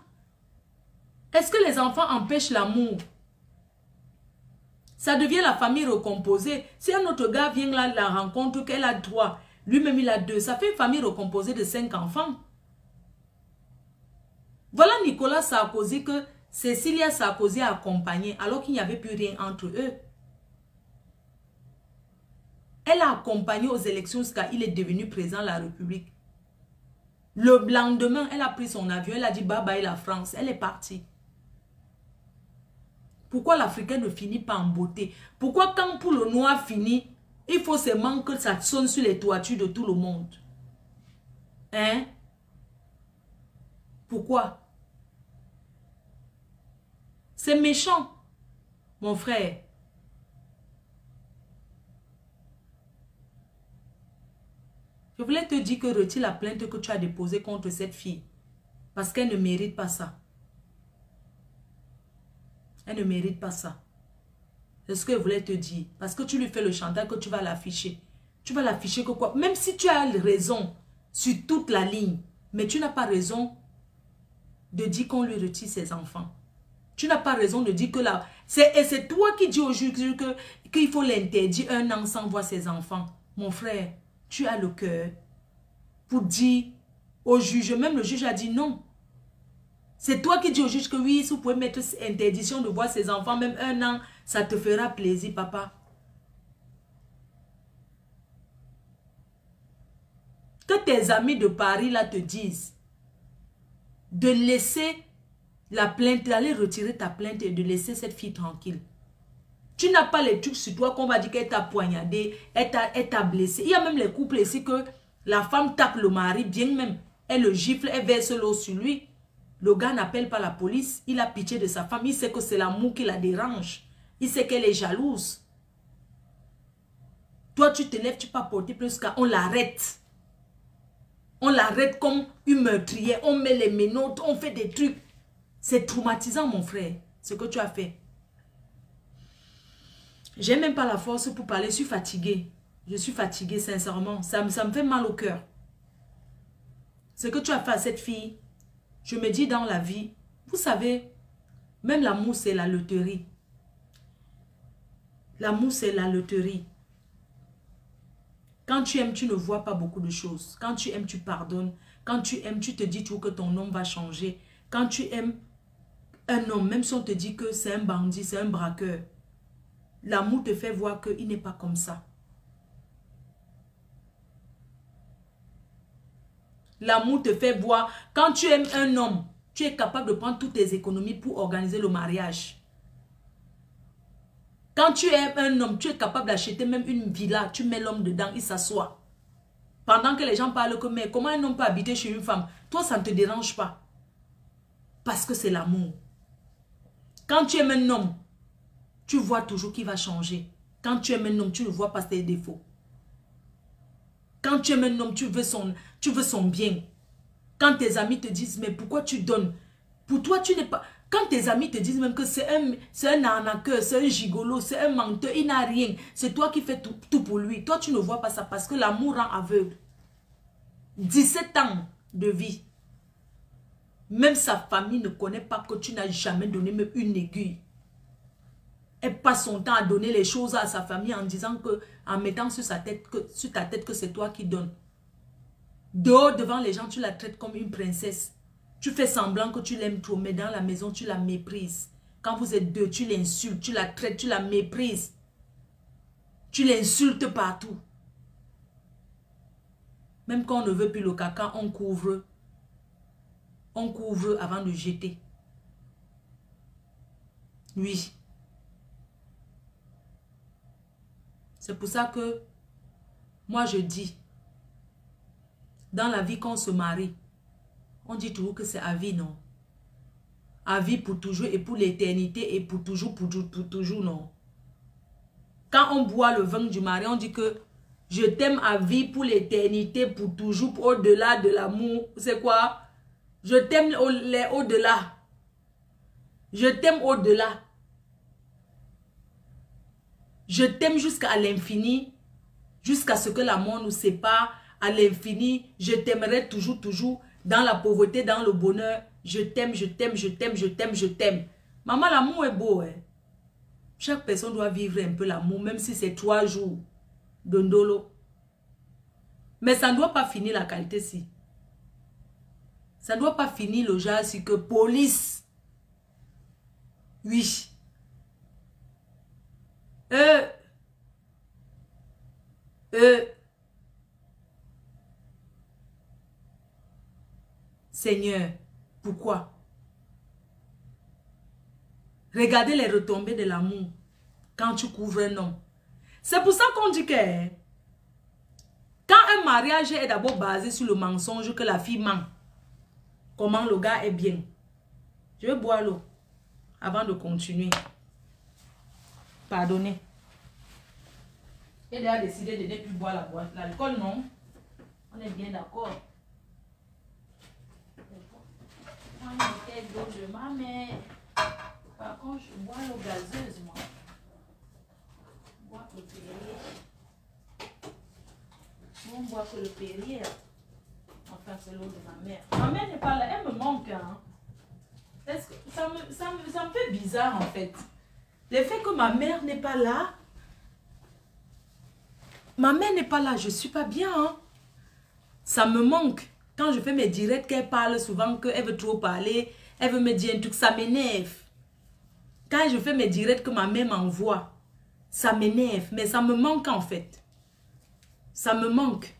Est-ce que les enfants empêchent l'amour? Ça devient la famille recomposée. Si un autre gars vient là, la rencontre, qu'elle a 3, lui-même il a 2, ça fait une famille recomposée de 5 enfants. Voilà Nicolas Sarkozy que Cécilia Sarkozy a accompagné alors qu'il n'y avait plus rien entre eux. Elle a accompagné aux élections jusqu'à il est devenu président de la République. Le lendemain, elle a pris son avion, elle a dit bye bye la France, elle est partie. Pourquoi l'Africain ne finit pas en beauté? Pourquoi quand pour le noir finit, il faut seulement que ça sonne sur les toitures de tout le monde? Hein? Pourquoi? C'est méchant, mon frère. Je voulais te dire que retire la plainte que tu as déposée contre cette fille. Parce qu'elle ne mérite pas ça. Elle ne mérite pas ça. C'est ce que je voulais te dire. Parce que tu lui fais le chantage que tu vas l'afficher. Tu vas l'afficher que quoi? Même si tu as raison sur toute la ligne, mais tu n'as pas raison de dire qu'on lui retire ses enfants. Tu n'as pas raison de dire que là... C'est toi qui dis au juge qu'il faut l'interdire 1 an sans voir ses enfants. Mon frère, tu as le cœur pour dire au juge, même le juge a dit non. C'est toi qui dis au juge que oui, si vous pouvez mettre interdiction de voir ses enfants, même 1 an, ça te fera plaisir, papa. Que tes amis de Paris là te disent de laisser la plainte, d'aller retirer ta plainte et de laisser cette fille tranquille. Tu n'as pas les trucs sur toi qu'on va dire qu'elle t'a poignardé, elle t'a blessé. Il y a même les couples ici que la femme tape le mari, bien même. Elle le gifle, elle verse l'eau sur lui. Le gars n'appelle pas la police, il a pitié de sa femme, il sait que c'est l'amour qui la dérange. Il sait qu'elle est jalouse. Toi, tu te lèves, tu peux porter plus qu'à... On l'arrête. On l'arrête comme une meurtrière, on met les menottes, on fait des trucs. C'est traumatisant, mon frère, ce que tu as fait. J'ai même pas la force pour parler, je suis fatiguée. Je suis fatiguée, sincèrement. Ça me fait mal au cœur. Ce que tu as fait à cette fille, je me dis dans la vie, vous savez, même l'amour, c'est la loterie. L'amour, c'est la loterie. Quand tu aimes, tu ne vois pas beaucoup de choses. Quand tu aimes, tu pardonnes. Quand tu aimes, tu te dis tout que ton homme va changer. Quand tu aimes, Un homme, même si on te dit que c'est un bandit, c'est un braqueur, l'amour te fait voir qu'il n'est pas comme ça. L'amour te fait voir, quand tu aimes un homme, tu es capable de prendre toutes tes économies pour organiser le mariage. Quand tu aimes un homme, tu es capable d'acheter même une villa, tu mets l'homme dedans, il s'assoit. Pendant que les gens parlent comme, mais comment un homme peut habiter chez une femme? Toi, ça ne te dérange pas. Parce que c'est l'amour. Quand tu aimes un homme, tu vois toujours qu'il va changer. Quand tu aimes un homme, tu ne vois pas ses défauts. Quand tu aimes un homme, tu veux son bien. Quand tes amis te disent, mais pourquoi tu donnes? Pour toi, tu n'es pas... Quand tes amis te disent même que c'est un arnaqueur, c'est un gigolo, c'est un menteur, il n'a rien. C'est toi qui fais tout pour lui. Toi, tu ne vois pas ça parce que l'amour rend aveugle. 17 ans de vie. Même sa famille ne connaît pas que tu n'as jamais donné même une aiguille. Elle passe son temps à donner les choses à sa famille en disant que, en mettant sur ta tête que c'est toi qui donnes. Dehors, devant les gens, tu la traites comme une princesse. Tu fais semblant que tu l'aimes trop, mais dans la maison, tu la méprises. Quand vous êtes deux, tu l'insultes, tu la traites, tu la méprises. Tu l'insultes partout. Même quand on ne veut plus le caca, on couvre. On couvre avant de jeter. Oui. C'est pour ça que moi je dis, dans la vie quand on se marie, on dit toujours que c'est à vie, non? À vie pour toujours et pour l'éternité et pour toujours, non? Quand on boit le vin du mari, on dit que je t'aime à vie pour l'éternité, pour toujours, au-delà de l'amour. C'est quoi? Je t'aime au-delà. Je t'aime au-delà. Je t'aime jusqu'à l'infini, jusqu'à ce que la mort nous sépare. À l'infini, je t'aimerai toujours, toujours, dans la pauvreté, dans le bonheur. Je t'aime, je t'aime, je t'aime, je t'aime, je t'aime. Maman, l'amour est beau, hein? Chaque personne doit vivre un peu l'amour, même si c'est 3 jours de ndolo. Mais ça ne doit pas finir la qualité si. Ça ne doit pas finir le genre si que police. Oui. Seigneur, pourquoi? Regardez les retombées de l'amour quand tu couvres un homme. C'est pour ça qu'on dit que quand un mariage est d'abord basé sur le mensonge que la fille ment, comment le gars est bien. Je vais boire l'eau avant de continuer. Pardonnez. Elle a décidé de ne plus boire la boîte. L'alcool, non. On est bien d'accord. D'eau de ma mère. Par contre, je bois l'eau gazeuse, moi. Je bois le Perrier. On boit que le Perrier. Enfin, c'est l'eau de ma mère. Ma mère n'est pas là. Elle me manque. Hein. Est-ce que ça me fait bizarre, en fait. Le fait que ma mère n'est pas là. Ma mère n'est pas là. Je ne suis pas bien. Hein. Ça me manque. Quand je fais mes directs, qu'elle parle souvent, qu'elle veut trop parler, elle veut me dire un truc, ça m'énerve. Quand je fais mes directs que ma mère m'envoie, ça m'énerve, mais ça me manque en fait. Ça me manque.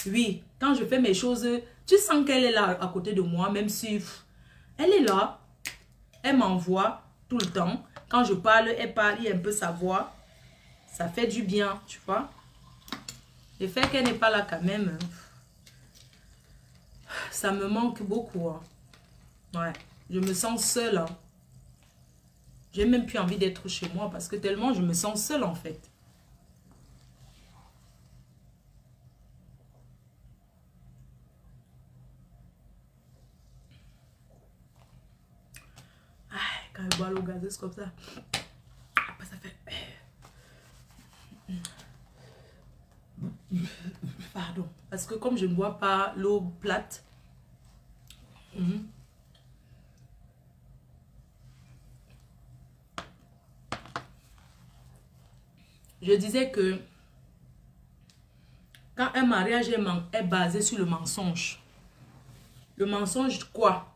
Oui, quand je fais mes choses, tu sens qu'elle est là à côté de moi, même si elle est là. Elle m'envoie tout le temps. Quand je parle, elle parle, il y a un peu sa voix. Ça fait du bien, tu vois. Le fait qu'elle n'est pas là quand même, ça me manque beaucoup. Hein. Ouais, je me sens seule. Hein. J'ai même plus envie d'être chez moi parce que tellement je me sens seule en fait. Ah, quand je bois l'eau gazeuse comme ça, après ça fait... Pardon. Parce que comme je ne bois pas l'eau plate, je disais que quand un mariage est basé sur le mensonge quoi?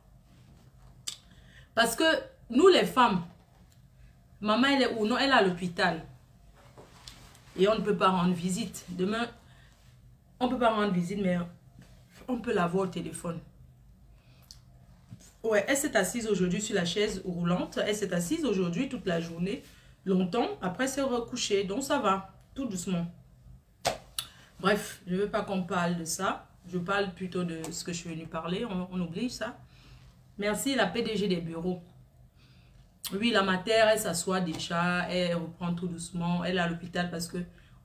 Parce que nous les femmes, maman elle est où? Non, elle est à l'hôpital. Et on ne peut pas rendre visite. Demain, on ne peut pas rendre visite, mais on peut la voir au téléphone. Ouais, elle s'est assise aujourd'hui sur la chaise roulante. Elle s'est assise aujourd'hui toute la journée, longtemps. Après, c'est recouché. Donc, ça va, tout doucement. Bref, je ne veux pas qu'on parle de ça. Je parle plutôt de ce que je suis venue parler. On oublie ça. Merci, la PDG des bureaux. Oui, la matière, elle s'assoit déjà. Elle reprend tout doucement. Elle est à l'hôpital parce que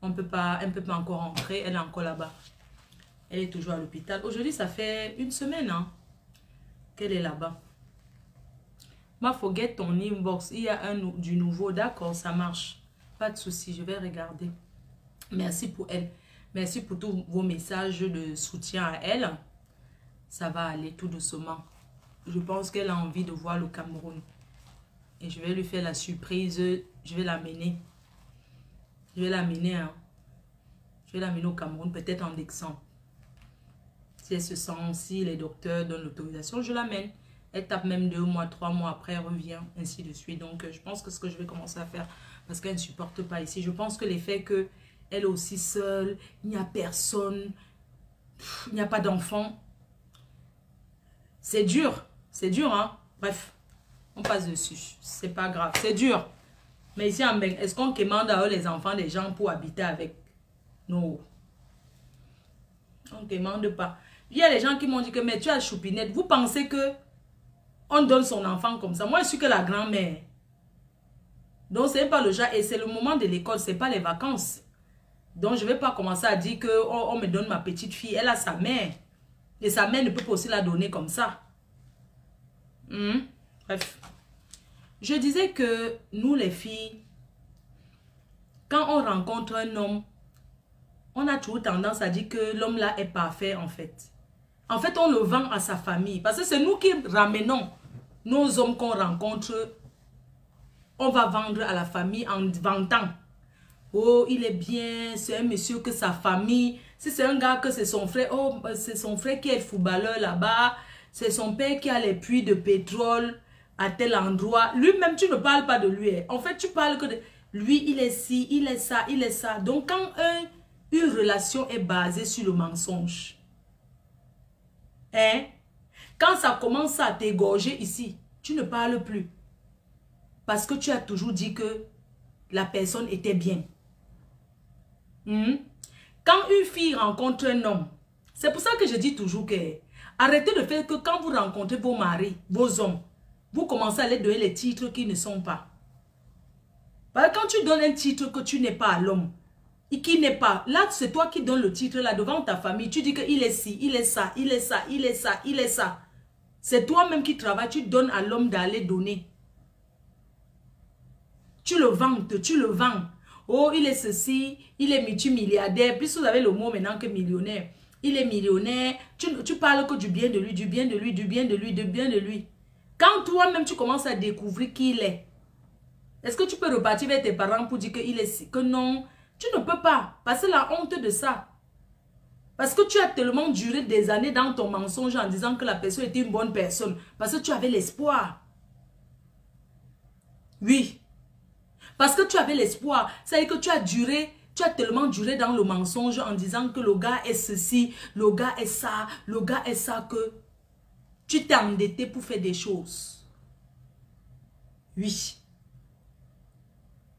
elle ne peut pas encore rentrer. Elle est encore là-bas. Elle est toujours à l'hôpital. Aujourd'hui, ça fait une semaine, hein, qu'elle est là-bas. Ma forget ton inbox. Il y a du nouveau. D'accord, ça marche. Pas de souci, je vais regarder. Merci pour elle. Merci pour tous vos messages de soutien à elle. Ça va aller tout doucement. Je pense qu'elle a envie de voir le Cameroun. Et je vais lui faire la surprise. Je vais l'amener. Je vais l'amener. Hein. Je vais l'amener au Cameroun, peut-être en décembre. Si elle se sent, si les docteurs donnent l'autorisation, je l'amène. Elle tape même 2 mois, 3 mois après, elle revient, ainsi de suite. Donc, je pense que ce que je vais commencer à faire, parce qu'elle ne supporte pas ici, je pense que l'effet qu'elle est aussi seule, il n'y a personne, il n'y a pas d'enfant. C'est dur, hein. Bref, on passe dessus. C'est pas grave, c'est dur. Mais ici en Beng, est-ce qu'on commande à eux les enfants des gens pour habiter avec? Non. On ne demande pas. Il y a des gens qui m'ont dit que mais tu as choupinette. Vous pensez que on donne son enfant comme ça? Moi, je suis que la grand-mère. Donc, ce n'est pas le genre. Et c'est le moment de l'école, ce n'est pas les vacances. Donc, je ne vais pas commencer à dire que on me donne ma petite fille. Elle a sa mère. Et sa mère ne peut pas aussi la donner comme ça. Bref. Je disais que nous, les filles, quand on rencontre un homme, on a toujours tendance à dire que l'homme là est parfait en fait. En fait, on le vend à sa famille. Parce que c'est nous qui ramenons nos hommes qu'on rencontre. On va vendre à la famille en vantant. Oh, il est bien, c'est un monsieur que sa famille. Si c'est un gars que c'est son frère, oh, c'est son frère qui est footballeur là-bas. C'est son père qui a les puits de pétrole à tel endroit. Lui-même, tu ne parles pas de lui. En fait, tu parles que de lui, il est ci, il est ça, il est ça. Donc, quand une relation est basée sur le mensonge, hein, quand ça commence à t'égorger ici, tu ne parles plus. Parce que tu as toujours dit que la personne était bien. Quand une fille rencontre un homme, c'est pour ça que je dis toujours que arrêtez de faire que quand vous rencontrez vos maris, vos hommes, vous commencez à les donner les titres qui ne sont pas. Parce que quand tu donnes un titre que tu n'es pas à l'homme, et qui n'est pas, là c'est toi qui donnes le titre là devant ta famille, tu dis qu'il est ci, il est ça, il est ça, il est ça, il est ça. C'est toi-même qui travailles, tu donnes à l'homme d'aller donner. Tu le vantes, tu le vends. Oh, il est ceci, il est multimilliardaire. Plus vous avez le mot maintenant que millionnaire. Il est millionnaire. Tu parles que du bien de lui, du bien de lui, du bien de lui, du bien de lui. Quand toi-même tu commences à découvrir qui il est-ce que tu peux repartir vers tes parents pour dire qu'il est que non? Tu ne peux pas. Parce que la honte de ça. Parce que tu as tellement duré des années dans ton mensonge en disant que la personne était une bonne personne. Parce que tu avais l'espoir. Oui. Parce que tu avais l'espoir. C'est-à-dire que tu as tellement duré dans le mensonge en disant que le gars est ceci, le gars est ça, que tu t'es endetté pour faire des choses. Oui.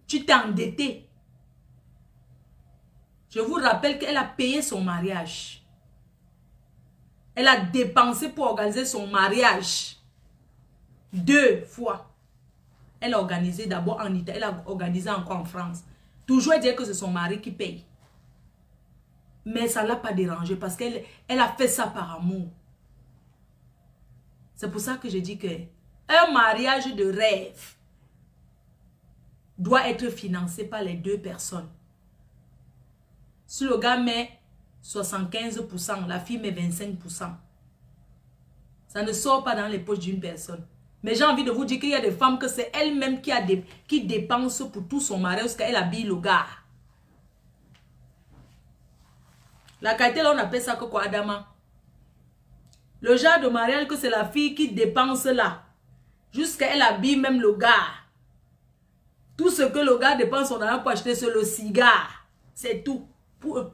Tu t'es endetté. Je vous rappelle qu'elle a payé son mariage. Elle a dépensé pour organiser son mariage. 2 fois. Elle a organisé d'abord en Italie, elle a organisé encore en France. Toujours dire que c'est son mari qui paye. Mais ça ne l'a pas dérangé parce qu'elle a fait ça par amour. C'est pour ça que je dis que un mariage de rêve doit être financé par les 2 personnes. Si le gars met 75%, la fille met 25%. Ça ne sort pas dans les poches d'une personne. Mais j'ai envie de vous dire qu'il y a des femmes que c'est elle-même qui dépense pour tout son mari parce qu'elle habille le gars. La qualité là, on appelle ça que quoi, Adama? Le genre de mariage que c'est la fille qui dépense là. Jusqu'à elle habille même le gars. Tout ce que le gars dépense son argent pour acheter, c'est le cigare. C'est tout. Pour eux.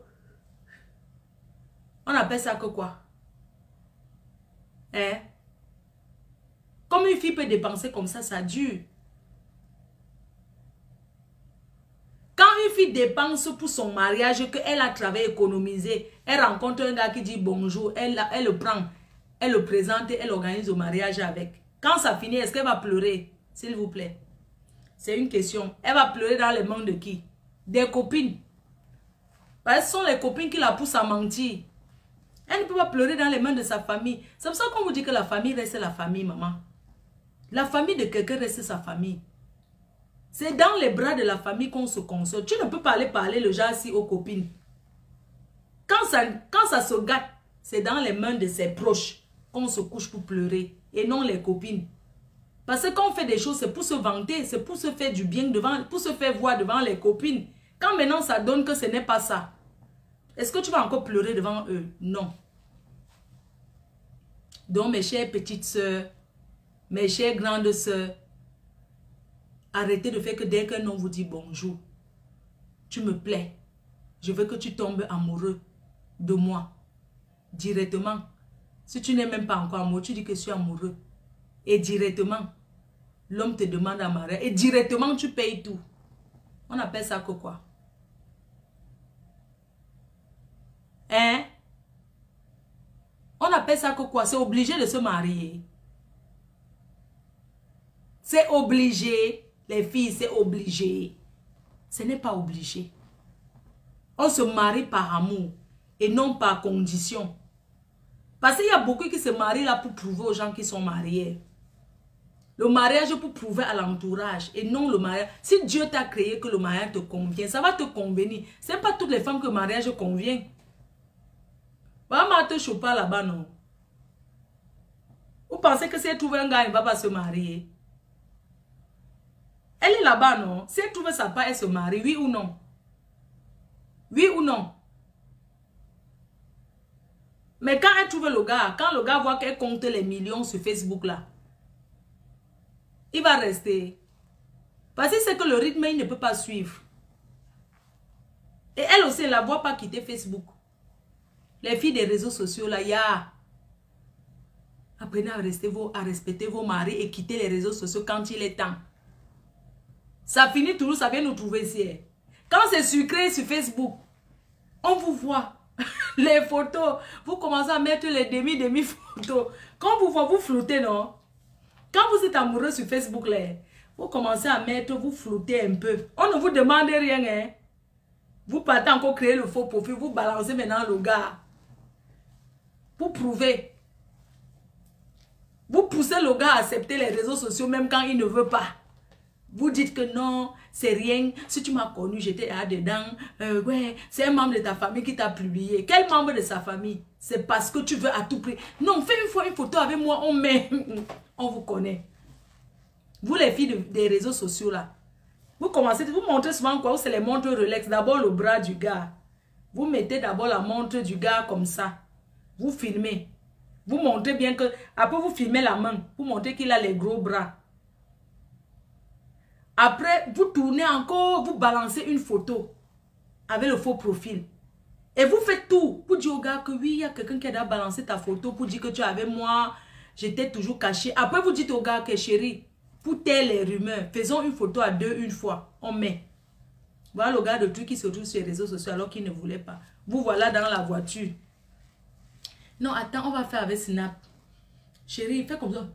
On appelle ça que quoi? Hein? Comme une fille peut dépenser comme ça dure. Quand une fille dépense pour son mariage, qu'elle a travaillé, économisé, elle rencontre un gars qui dit bonjour, elle le prend, elle le présente, elle organise le mariage avec. Quand ça finit, est-ce qu'elle va pleurer? S'il vous plaît. C'est une question. Elle va pleurer dans les mains de qui? Des copines. Parce que ce sont les copines qui la poussent à mentir. Elle ne peut pas pleurer dans les mains de sa famille. C'est pour ça qu'on vous dit que la famille reste la famille, maman. La famille de quelqu'un reste sa famille. C'est dans les bras de la famille qu'on se console. Tu ne peux pas aller parler le genre si aux copines. Quand ça se gâte, c'est dans les mains de ses proches qu'on se couche pour pleurer. Et non les copines. Parce que quand on fait des choses, c'est pour se vanter. C'est pour se faire du bien devant, pour se faire voir devant les copines. Quand maintenant ça donne que ce n'est pas ça. Est-ce que tu vas encore pleurer devant eux? Non. Donc mes chères petites sœurs, mes chères grandes sœurs, arrêtez de faire que dès qu'un homme vous dit bonjour, tu me plais, je veux que tu tombes amoureux de moi. Directement. Si tu n'es même pas encore amoureux, tu dis que je suis amoureux. Et directement, l'homme te demande à marier. Et directement, tu payes tout. On appelle ça que quoi? Hein? On appelle ça que quoi? C'est obligé de se marier. C'est obligé. Les filles, c'est obligé. Ce n'est pas obligé. On se marie par amour et non par condition. Parce qu'il y a beaucoup qui se marient là pour prouver aux gens qui sont mariés. Le mariage pour prouver à l'entourage et non le mariage. Si Dieu t'a créé que le mariage te convient, ça va te convenir. Ce n'est pas toutes les femmes que le mariage convient. Maman te chope pas là-bas, non. Vous pensez que si elle trouve un gars, elle ne va pas se marier? Elle est là-bas, non? Si elle trouve sa part, elle se marie, oui ou non? Oui ou non? Mais quand elle trouve le gars, quand le gars voit qu'elle compte les millions sur Facebook là, il va rester. Parce que c'est que le rythme, il ne peut pas suivre. Et elle aussi, elle ne la voit pas quitter Facebook. Les filles des réseaux sociaux là, il y a... Apprenez à respecter vos maris et quitter les réseaux sociaux quand il est temps. Ça finit toujours, ça vient nous trouver ici. Quand c'est sucré sur Facebook, on vous voit. Les photos, vous commencez à mettre les demi-photos. Quand vous voyez, vous floutez, non? Quand vous êtes amoureux sur Facebook, là, vous commencez à mettre, vous floutez un peu. On ne vous demande rien, hein? Vous partez encore créer le faux profil, vous balancez maintenant le gars. Pour prouver. Vous poussez le gars à accepter les réseaux sociaux même quand il ne veut pas. Vous dites que non, c'est rien. Si tu m'as connu, j'étais là-dedans. Ouais, c'est un membre de ta famille qui t'a publié. Quel membre de sa famille? C'est parce que tu veux à tout prix. Non, fais une fois une photo avec moi, on met. On vous connaît. Vous les filles des réseaux sociaux là. Vous commencez, vous montrez souvent quoi? C'est les montres Rolex. D'abord le bras du gars. Vous mettez d'abord la montre du gars comme ça. Vous filmez. Vous montrez bien que... Après vous filmez la main. Vous montrez qu'il a les gros bras. Après, vous tournez encore, vous balancez une photo avec le faux profil. Et vous faites tout pour dire au gars que oui, il y a quelqu'un qui a balancé ta photo pour dire que tu es avec moi, j'étais toujours caché. Après, vous dites au gars que chérie, pour taire les rumeurs, faisons une photo à deux une fois, on met. Voilà le gars de truc qui se trouve sur les réseaux sociaux alors qu'il ne voulait pas. Vous voilà dans la voiture. Non, attends, on va faire avec Snap. Chérie, fais comme ça.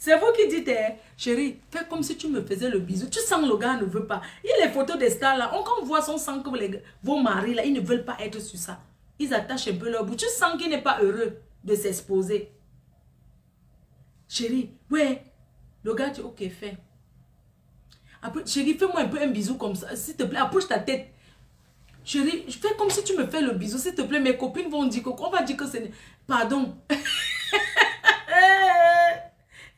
C'est vous qui dites, chérie, fais comme si tu me faisais le bisou. Tu sens le gars ne veut pas. Il y a les photos des stars là. Quand on voit son sang comme vos maris là, ils ne veulent pas être sur ça. Ils attachent un peu leur bout. Tu sens qu'il n'est pas heureux de s'exposer. Chérie, ouais. Le gars dit, ok, fais. Après, chérie, fais-moi un peu un bisou comme ça. S'il te plaît, approche ta tête. Chérie, fais comme si tu me fais le bisou. S'il te plaît, mes copines vont dire qu'on va dire que c'est... Pardon.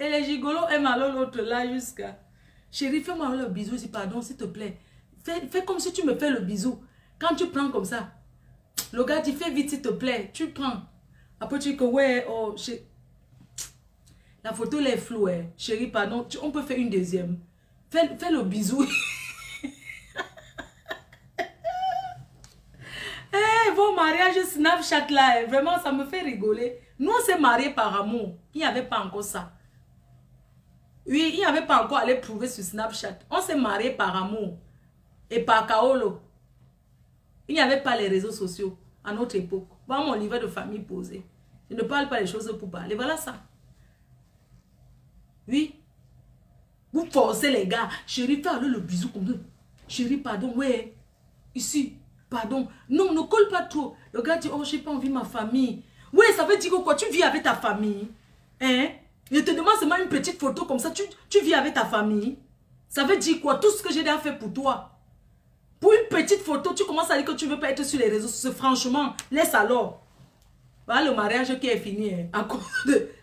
Et les gigolos aiment alors l'autre là jusqu'à... Chérie, fais-moi le bisou. Je dis pardon, s'il te plaît. Fais comme si tu me fais le bisou. Quand tu prends comme ça, le gars dit fais vite s'il te plaît. Tu prends. Après tu dis que ouais, oh, La photo, elle est floue. Hein. Chérie, pardon. On peut faire une deuxième. Fais le bisou. Vos mariages Snapchat là, vraiment, ça me fait rigoler. Nous, on s'est mariés par amour. Il n'y avait pas encore ça. Oui, il n'y avait pas encore à aller prouver sur Snapchat. On s'est mariés par amour. Et par Kaolo. Il n'y avait pas les réseaux sociaux à notre époque. Voilà mon livret de famille posé. Je ne parle pas des choses pour parler. Voilà ça. Oui. Vous forcez les gars. Chérie, fais le bisou comme ça. Chérie, pardon, ouais. Ici. Pardon. Non, ne colle pas trop. Le gars dit, oh, j'ai pas envie de ma famille. Oui, ça veut dire que quoi? Tu vis avec ta famille. Hein? Je te demande seulement une petite photo comme ça. Tu vis avec ta famille. Ça veut dire quoi? Tout ce que j'ai déjà fait pour toi. Pour une petite photo, tu commences à dire que tu ne veux pas être sur les réseaux sociaux. Franchement, laisse alors. Voilà le mariage qui est fini. Hein,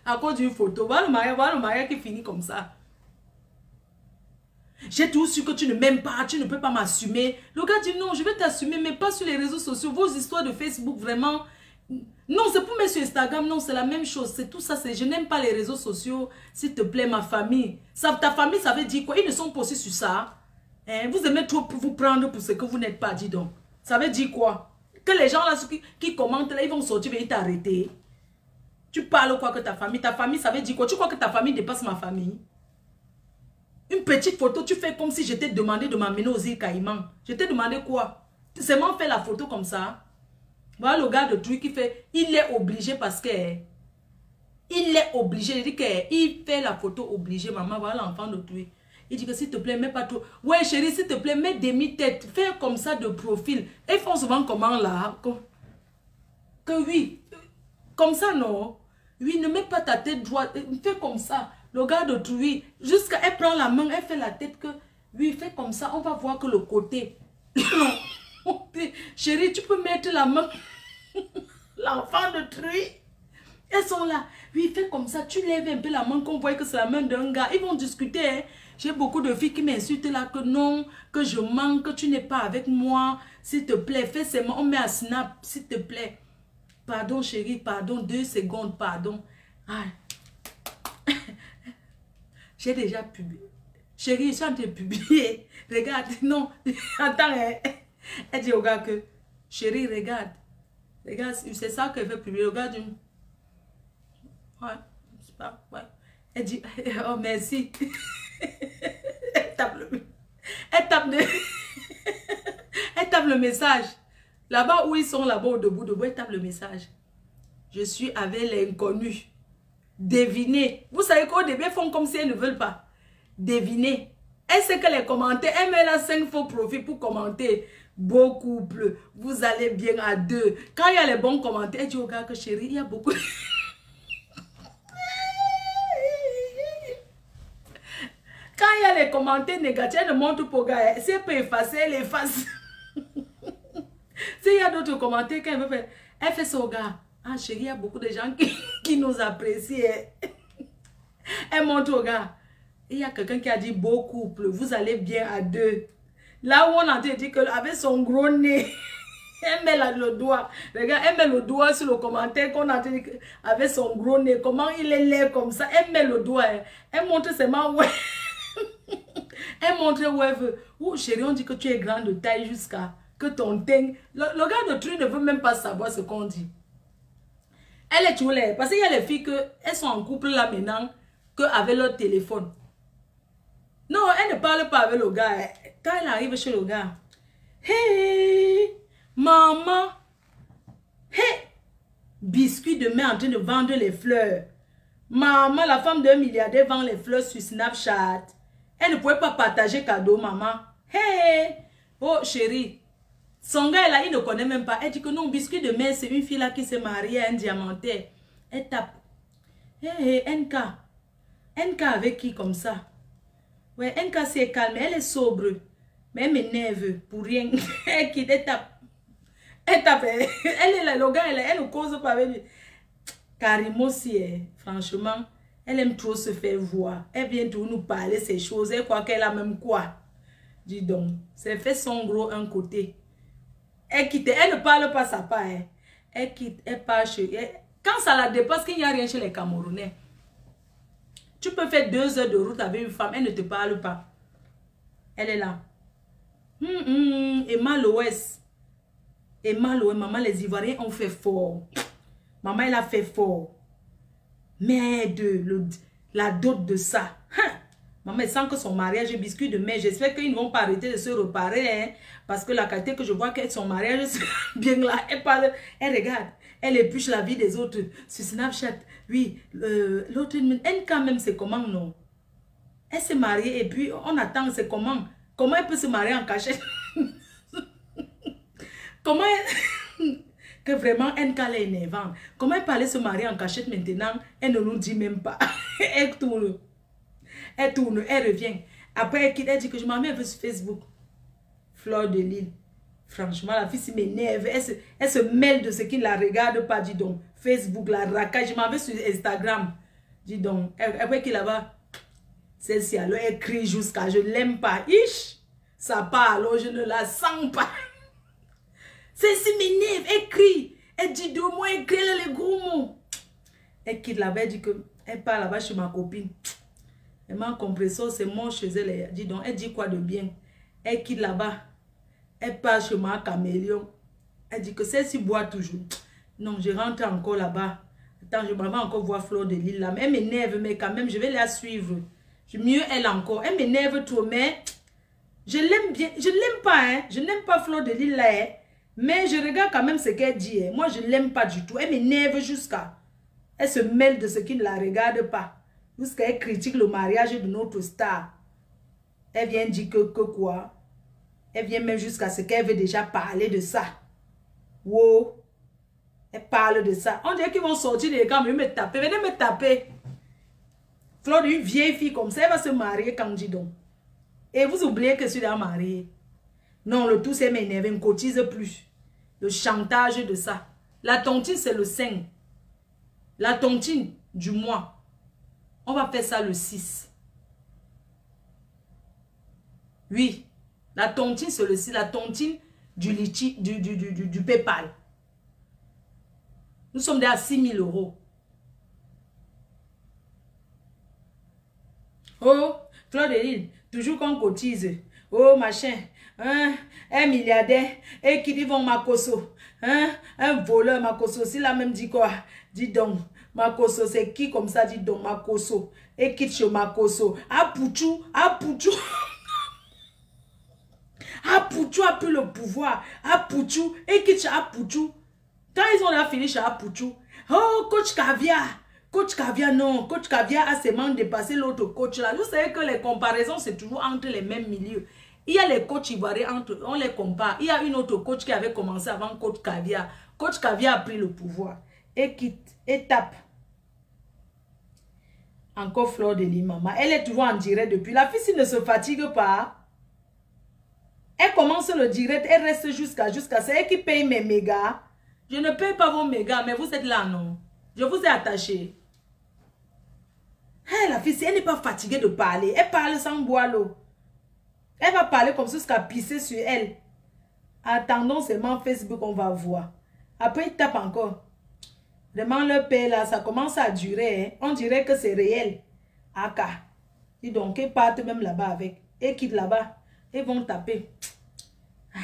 à cause d'une photo. Voilà le mariage qui est fini comme ça. J'ai tout su que tu ne m'aimes pas, tu ne peux pas m'assumer. Le gars dit non, je vais t'assumer, mais pas sur les réseaux sociaux. Vos histoires de Facebook, vraiment. Non, c'est pour mettre sur Instagram, non, c'est la même chose. C'est tout ça, je n'aime pas les réseaux sociaux. S'il te plaît, ma famille. Ça, ta famille, ça veut dire quoi? Ils ne sont pas aussi sur ça. Hein? Vous aimez trop vous prendre pour ce que vous n'êtes pas, dis donc. Ça veut dire quoi? Que les gens là qui commentent là, ils vont sortir et t'arrêter. Tu parles quoi que ta famille, ça veut dire quoi? Tu crois que ta famille dépasse ma famille? Une petite photo, tu fais comme si je t'ai demandé de m'amener aux îles Caïmans. Je t'ai demandé quoi? Tu sais moi faire la photo comme ça. Voilà le gars de truc qui fait, il est obligé parce que... Il est obligé, il dit qu'il fait la photo obligé, maman, voilà l'enfant de truc. Il dit que s'il te plaît, mets pas trop. Ouais chérie, s'il te plaît, mets demi-tête. Fais comme ça de profil. Et ils font souvent comment là? Que oui. Comme ça non. Oui, ne mets pas ta tête droite. Fais comme ça. Le gars de truc, jusqu'à elle prend la main, elle fait la tête que, oui, fais comme ça, on va voir que le côté. Chérie, tu peux mettre la main, l'enfant de truc. Elles sont là, oui, fais comme ça, tu lèves un peu la main, qu'on voit que c'est la main d'un gars. Ils vont discuter, hein. J'ai beaucoup de filles qui m'insultent là, que non, que je manque, que tu n'es pas avec moi. S'il te plaît, fais seulement, on met un snap, s'il te plaît. Pardon, chérie, pardon, 2 secondes, pardon. Ah. J'ai déjà publié. Chérie, je suis en train de publier. Regarde, non. Attends, elle dit au gars que, chérie, regarde. Regarde, c'est ça qu'elle veut publier. Le gars dit, ouais, c'est pas, ouais. Elle dit, oh merci. Elle tape le message. Là-bas où ils sont, là-bas, debout, elle tape le message. Je suis avec l'inconnu. Devinez. Vous savez qu'au début, elles font comme si elles ne veulent pas. Devinez. Elle sait que les commentaires, elle met là 5 faux profils pour commenter. Beau couple, vous allez bien à 2. Quand il y a les bons commentaires, elle dit au gars que chérie, il y a beaucoup. Quand il y a les commentaires négatifs, elle ne montre pas au gars. Si elle peut effacer, elle efface. S'il y a d'autres commentaires qu'elle veut faire, elle fait ça au gars. Ah chérie, il y a beaucoup de gens qui nous apprécient. Elle montre au gars. Il y a quelqu'un qui a dit beau couple, vous allez bien à 2. Là où on a dit qu'avec son gros nez, elle met là, le doigt. Regarde, elle met le doigt sur le commentaire qu'on a dit avec son gros nez. Comment il est laid comme ça. Elle met le doigt. Elle montre seulement ouais. Elle montre où elle veut. Oh chérie, on dit que tu es grande de taille jusqu'à que ton teint. Le gars de truc ne veut même pas savoir ce qu'on dit. Elle est toujours là. Parce qu'il y a les filles elles sont en couple là maintenant avec leur téléphone. Non, elle ne parle pas avec le gars. Quand elle arrive chez le gars. Hey, maman. Hey, biscuit de main en train de vendre les fleurs. Maman, la femme d'un milliardaire vend les fleurs sur Snapchat. Elle ne pouvait pas partager cadeau, maman. Hey, oh chérie. Son gars là, il ne connaît même pas. Elle dit que non, biscuit de main, c'est une fille là qui s'est mariée à un diamantaire. Elle tape. Hey, NK. NK avec qui comme ça? Ouais, NK c'est calme, elle est sobre. Mais elle m'énerve pour rien. Elle quitte, elle tape. Elle tape. Elle est là, le gars, elle ne cause pas avec lui. Karimo aussi, franchement, elle aime trop se faire voir. Elle vient toujours nous parler ces choses. Elle croit qu'elle a même quoi. Dis donc, c'est fait son gros un côté. Elle quitte, elle ne parle pas sa part. Elle quitte, elle part chez elle. Quand ça la dépasse, qu'il n'y a rien chez les Camerounais. Tu peux faire 2 heures de route avec une femme, elle ne te parle pas. Elle est là. Emma Loès. Emma Loès, maman, les Ivoiriens ont fait fort. Maman, elle a fait fort. Mais la dot de ça. Hein? Maman, elle sent que son mariage est biscuit de mer. J'espère qu'ils ne vont pas arrêter de se reparer. Hein? Parce que la qualité que je vois que son mariage est bien là. Elle parle, elle regarde. Elle épluche la vie des autres sur Snapchat. Oui, l'autre, elle quand même, c'est comment, non? Elle s'est mariée et puis on attend, c'est comment? Comment elle peut se marier en cachette? Comment elle... que vraiment, elle est énervante. Comment elle peut aller se marier en cachette maintenant? Elle ne nous dit même pas. Elle tourne. Elle tourne, elle revient. Après, elle quitte, elle dit que je m'en mets un peu sur Facebook. Fleur de Lille. Franchement, la fille m'énerve. Elle se mêle de ce qui ne la regarde pas, dis donc. Facebook, la racaille. Je m'en vais sur Instagram. Dis donc. Après qu'il là-bas, celle-ci, alors elle crie jusqu'à je l'aime pas. Ish! Ça part, alors je ne la sens pas. Celle-ci m'énerve. Elle crie. Elle dit 2 mots, elle crie les gros mots. Elle quitte là-bas, elle dit que elle part là-bas chez ma copine. Elle m'a compris ça, c'est mon chez elle. Dis donc, elle dit quoi de bien? Elle quitte là-bas. Elle part chez ma caméléon. Elle dit que celle-ci boit toujours. Non, je rentre encore là-bas. Attends, je m'en vais encore voir Fleur de Lille là. Mais elle m'énerve, mais quand même, je vais la suivre. Mieux elle encore. Elle m'énerve trop, mais je l'aime bien. Je l'aime pas, hein. Je n'aime pas Fleur de Lille là, hein. Mais je regarde quand même ce qu'elle dit. Hein. Moi, je l'aime pas du tout. Elle m'énerve jusqu'à... Elle se mêle de ce qui ne la regarde pas. Jusqu'à elle critique le mariage de notre star. Elle vient dire que quoi? Elle vient même jusqu'à ce qu'elle veut déjà parler de ça. Wow. Elle parle de ça. On dirait qu'ils vont sortir les gars, mais me taper. Venez me taper. Fleur d'une vieille fille comme ça, elle va se marier quand dit donc. Et vous oubliez que celui-là marié. Non, le tout c'est m'énerver, ne cotise plus. Le chantage de ça. La tontine, c'est le 5. La tontine du mois. On va faire ça le 6. Oui. La tontine, c'est le 6. La tontine du litchi, du PayPal. Nous sommes déjà à 6 000 €. Oh, Fleur de Lille, toujours qu'on cotise. Oh, machin. Hein, un milliardaire. Et qui dit vont Makoso. Hein, un voleur Makoso. Si la même dit quoi? Dis donc. Makoso, c'est qui comme ça? Dis donc Makoso. Et quitte chez Makoso. Apouchou, Apouchou. Apouchou a pris le pouvoir. Apouchou. Et quitte chez Apouchou. Quand ils ont là fini chez Apouchou. Oh, coach Caviar. Coach Caviar, non. Coach Caviar a seulement dépassé l'autre coach là. Vous savez que les comparaisons, c'est toujours entre les mêmes milieux. Il y a les coachs ivoiriens, on les compare. Il y a une autre coach qui avait commencé avant coach Caviar. Coach Caviar a pris le pouvoir. Et quitte, et tape. Encore Fleur de Lille, maman. Elle est toujours en direct depuis. La fille, s'il ne se fatigue pas, elle commence le direct, elle reste jusqu'à c'est elle qui paye mes mégas. Je ne paye pas vos mégas, mais vous êtes là, non? Je vous ai attaché. Hey, la fille, si elle n'est pas fatiguée de parler, elle parle sans boire l'eau. Elle va parler comme ça jusqu'à pisser sur elle. Attendons seulement Facebook, on va voir. Après, il tape encore. Vraiment, le paix là, ça commence à durer. Hein. On dirait que c'est réel. Aka. Dis donc, ils partent même là-bas avec. Et quittent là-bas. Ils vont taper. Ah.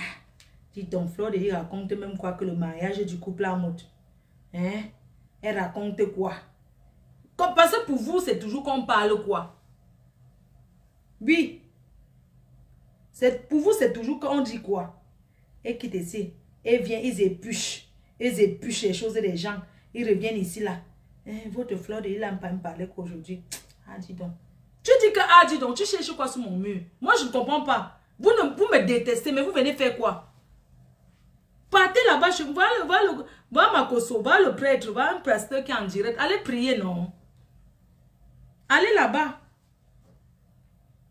Dis donc, Fleur de Lille raconte même quoi que le mariage du couple en mode. Hein? Elle raconte quoi? Parce que pour vous, c'est toujours qu'on parle quoi? Oui. Pour vous, c'est toujours qu'on dit quoi? Et quitte ici. Et vient, ils épluchent. Ils épluchent les choses des gens. Ils reviennent ici là. Votre Fleur de Lille n'a pas me parlé qu'aujourd'hui. Ah, dis donc. Tu dis que, ah, dis donc, tu cherches quoi sur mon mur? Moi, je ne comprends pas. Vous me détestez, mais vous venez faire quoi? Partez là-bas, va Makoso, va le prêtre, va un pasteur qui est en direct. Allez prier, non? Allez là-bas.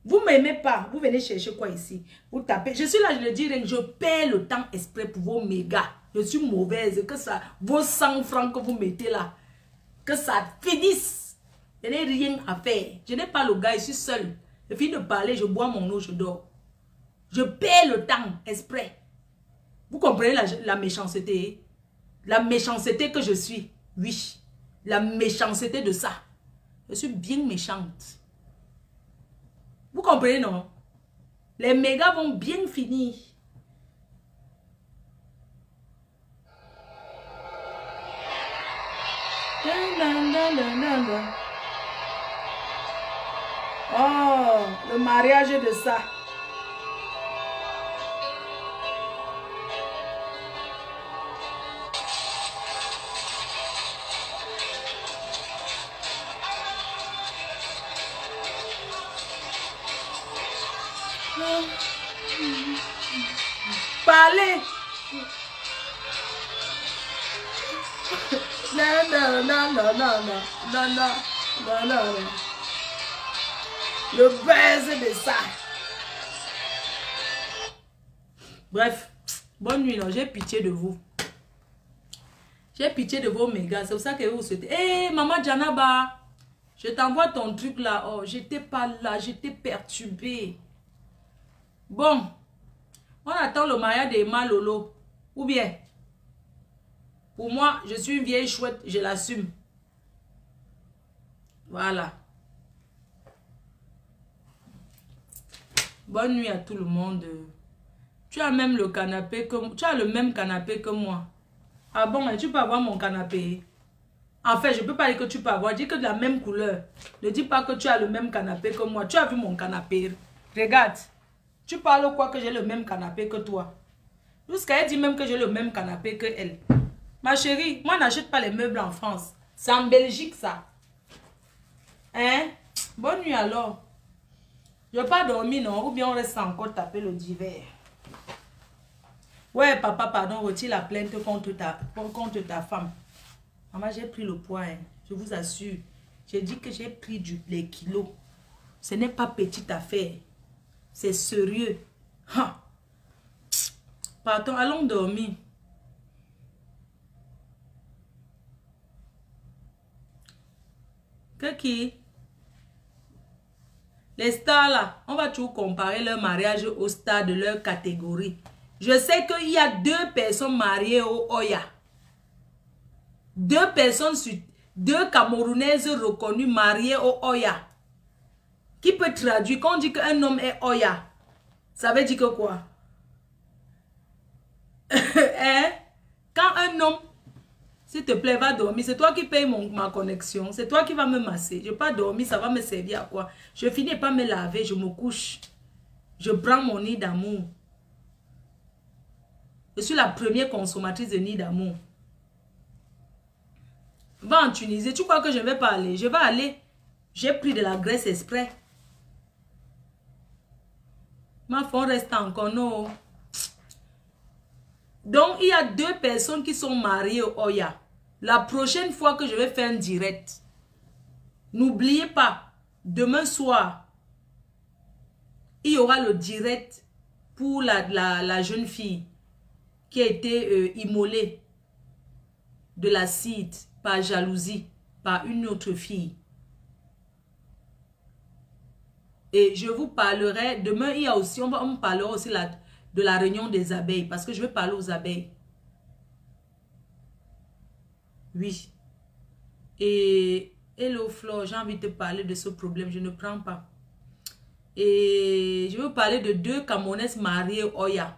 Vous ne m'aimez pas. Vous venez chercher quoi ici? Vous tapez. Je suis là, je le dis, je perds le temps exprès pour vos mégas. Je suis mauvaise. Que ça, vos 100 francs que vous mettez là, que ça finisse. Je n'ai rien à faire. Je n'ai pas le gars, je suis seule. Je finis de parler, je bois mon eau, je dors. Je perds le temps exprès. Vous comprenez la méchanceté? La méchanceté que je suis. Oui. La méchanceté de ça. Je suis bien méchante. Vous comprenez, non? Les mégas vont bien finir. Oh, le mariage de ça. Parlez. Non. Le buzz de ça. Bref, bonne nuit, non, j'ai pitié de vous. J'ai pitié de vos mégas. C'est pour ça que vous souhaitez. Hé, maman Janaba, je t'envoie ton truc là. Oh, j'étais pas là, j'étais perturbée. Bon, on attend le mariage d'Emma Lolo. Ou bien, pour moi, je suis une vieille chouette, je l'assume. Voilà. Bonne nuit à tout le monde. Tu as même le canapé que tu as le même canapé que moi. Ah bon, tu peux avoir mon canapé. En fait, je peux pas dire que tu peux avoir. Dis que de la même couleur. Ne dis pas que tu as le même canapé que moi. Tu as vu mon canapé. Regarde. Tu parles quoi que j'ai le même canapé que toi. Jusqu'à elle dit même que j'ai le même canapé que elle. Ma chérie, moi n'achète pas les meubles en France. C'est en Belgique ça. Hein? Bonne nuit alors. Je vais pas dormir non. Ou bien on reste encore taper le divers. Ouais papa, pardon, retire la plainte contre ta femme. Maman, j'ai pris le poids. Hein. Je vous assure. J'ai dit que j'ai pris les kilos. Ce n'est pas petite affaire. C'est sérieux. Ha. Pardon, allons dormir. Que qui? Les stars là, on va toujours comparer leur mariage aux stars de leur catégorie. Je sais qu'il y a 2 personnes mariées au Oya. 2 personnes sur 2 Camerounaises reconnues mariées au Oya. Qui peut traduire? Quand on dit qu'un homme est Oya, ça veut dire que quoi? Hein? Quand un homme, s'il te plaît, va dormir, c'est toi qui payes ma connexion, c'est toi qui vas me masser. Je ne vais pas dormir, ça va me servir à quoi? Je finis pas me laver, je me couche. Je prends mon nid d'amour. Je suis la première consommatrice de nid d'amour. Va en Tunisie, tu crois que je ne vais pas aller? Je vais aller. J'ai pris de la graisse exprès. Ma femme reste encore, non. Donc, il y a 2 personnes qui sont mariées au Oya. La prochaine fois que je vais faire un direct, n'oubliez pas, demain soir, il y aura le direct pour la jeune fille qui a été immolée de l'acide par jalousie, par une autre fille. Et je vous parlerai, demain, il y a aussi, on parlera aussi de la réunion des abeilles, parce que je vais parler aux abeilles. Oui. Et hello Flo, j'ai envie de te parler de ce problème, je ne prends pas. Et je veux parler de 2 Camerounaises mariées au Oya.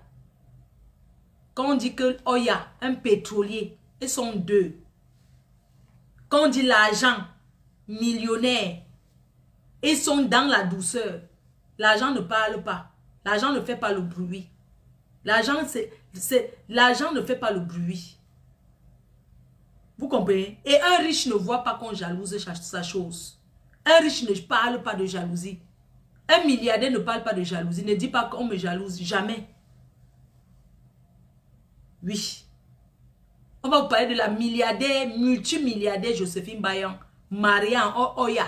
Quand on dit que Oya, un pétrolier, ils sont 2. Quand on dit l'argent, millionnaire, ils sont dans la douceur. L'argent ne parle pas. L'argent ne fait pas le bruit. L'argent ne fait pas le bruit. Vous comprenez? Et un riche ne voit pas qu'on jalouse sa chose. Un riche ne parle pas de jalousie. Un milliardaire ne parle pas de jalousie. Ne dit pas qu'on me jalouse. Jamais. Oui. On va vous parler de la milliardaire, multimilliardaire Joséphine Bayon, mariée en Oya.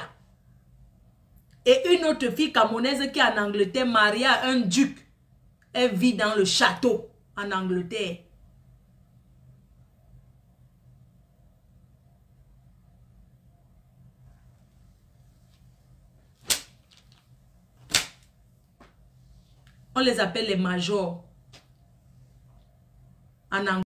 Et une autre fille camerounaise qui est en Angleterre, mariée à un duc. Elle vit dans le château en Angleterre. On les appelle les majors en Angleterre.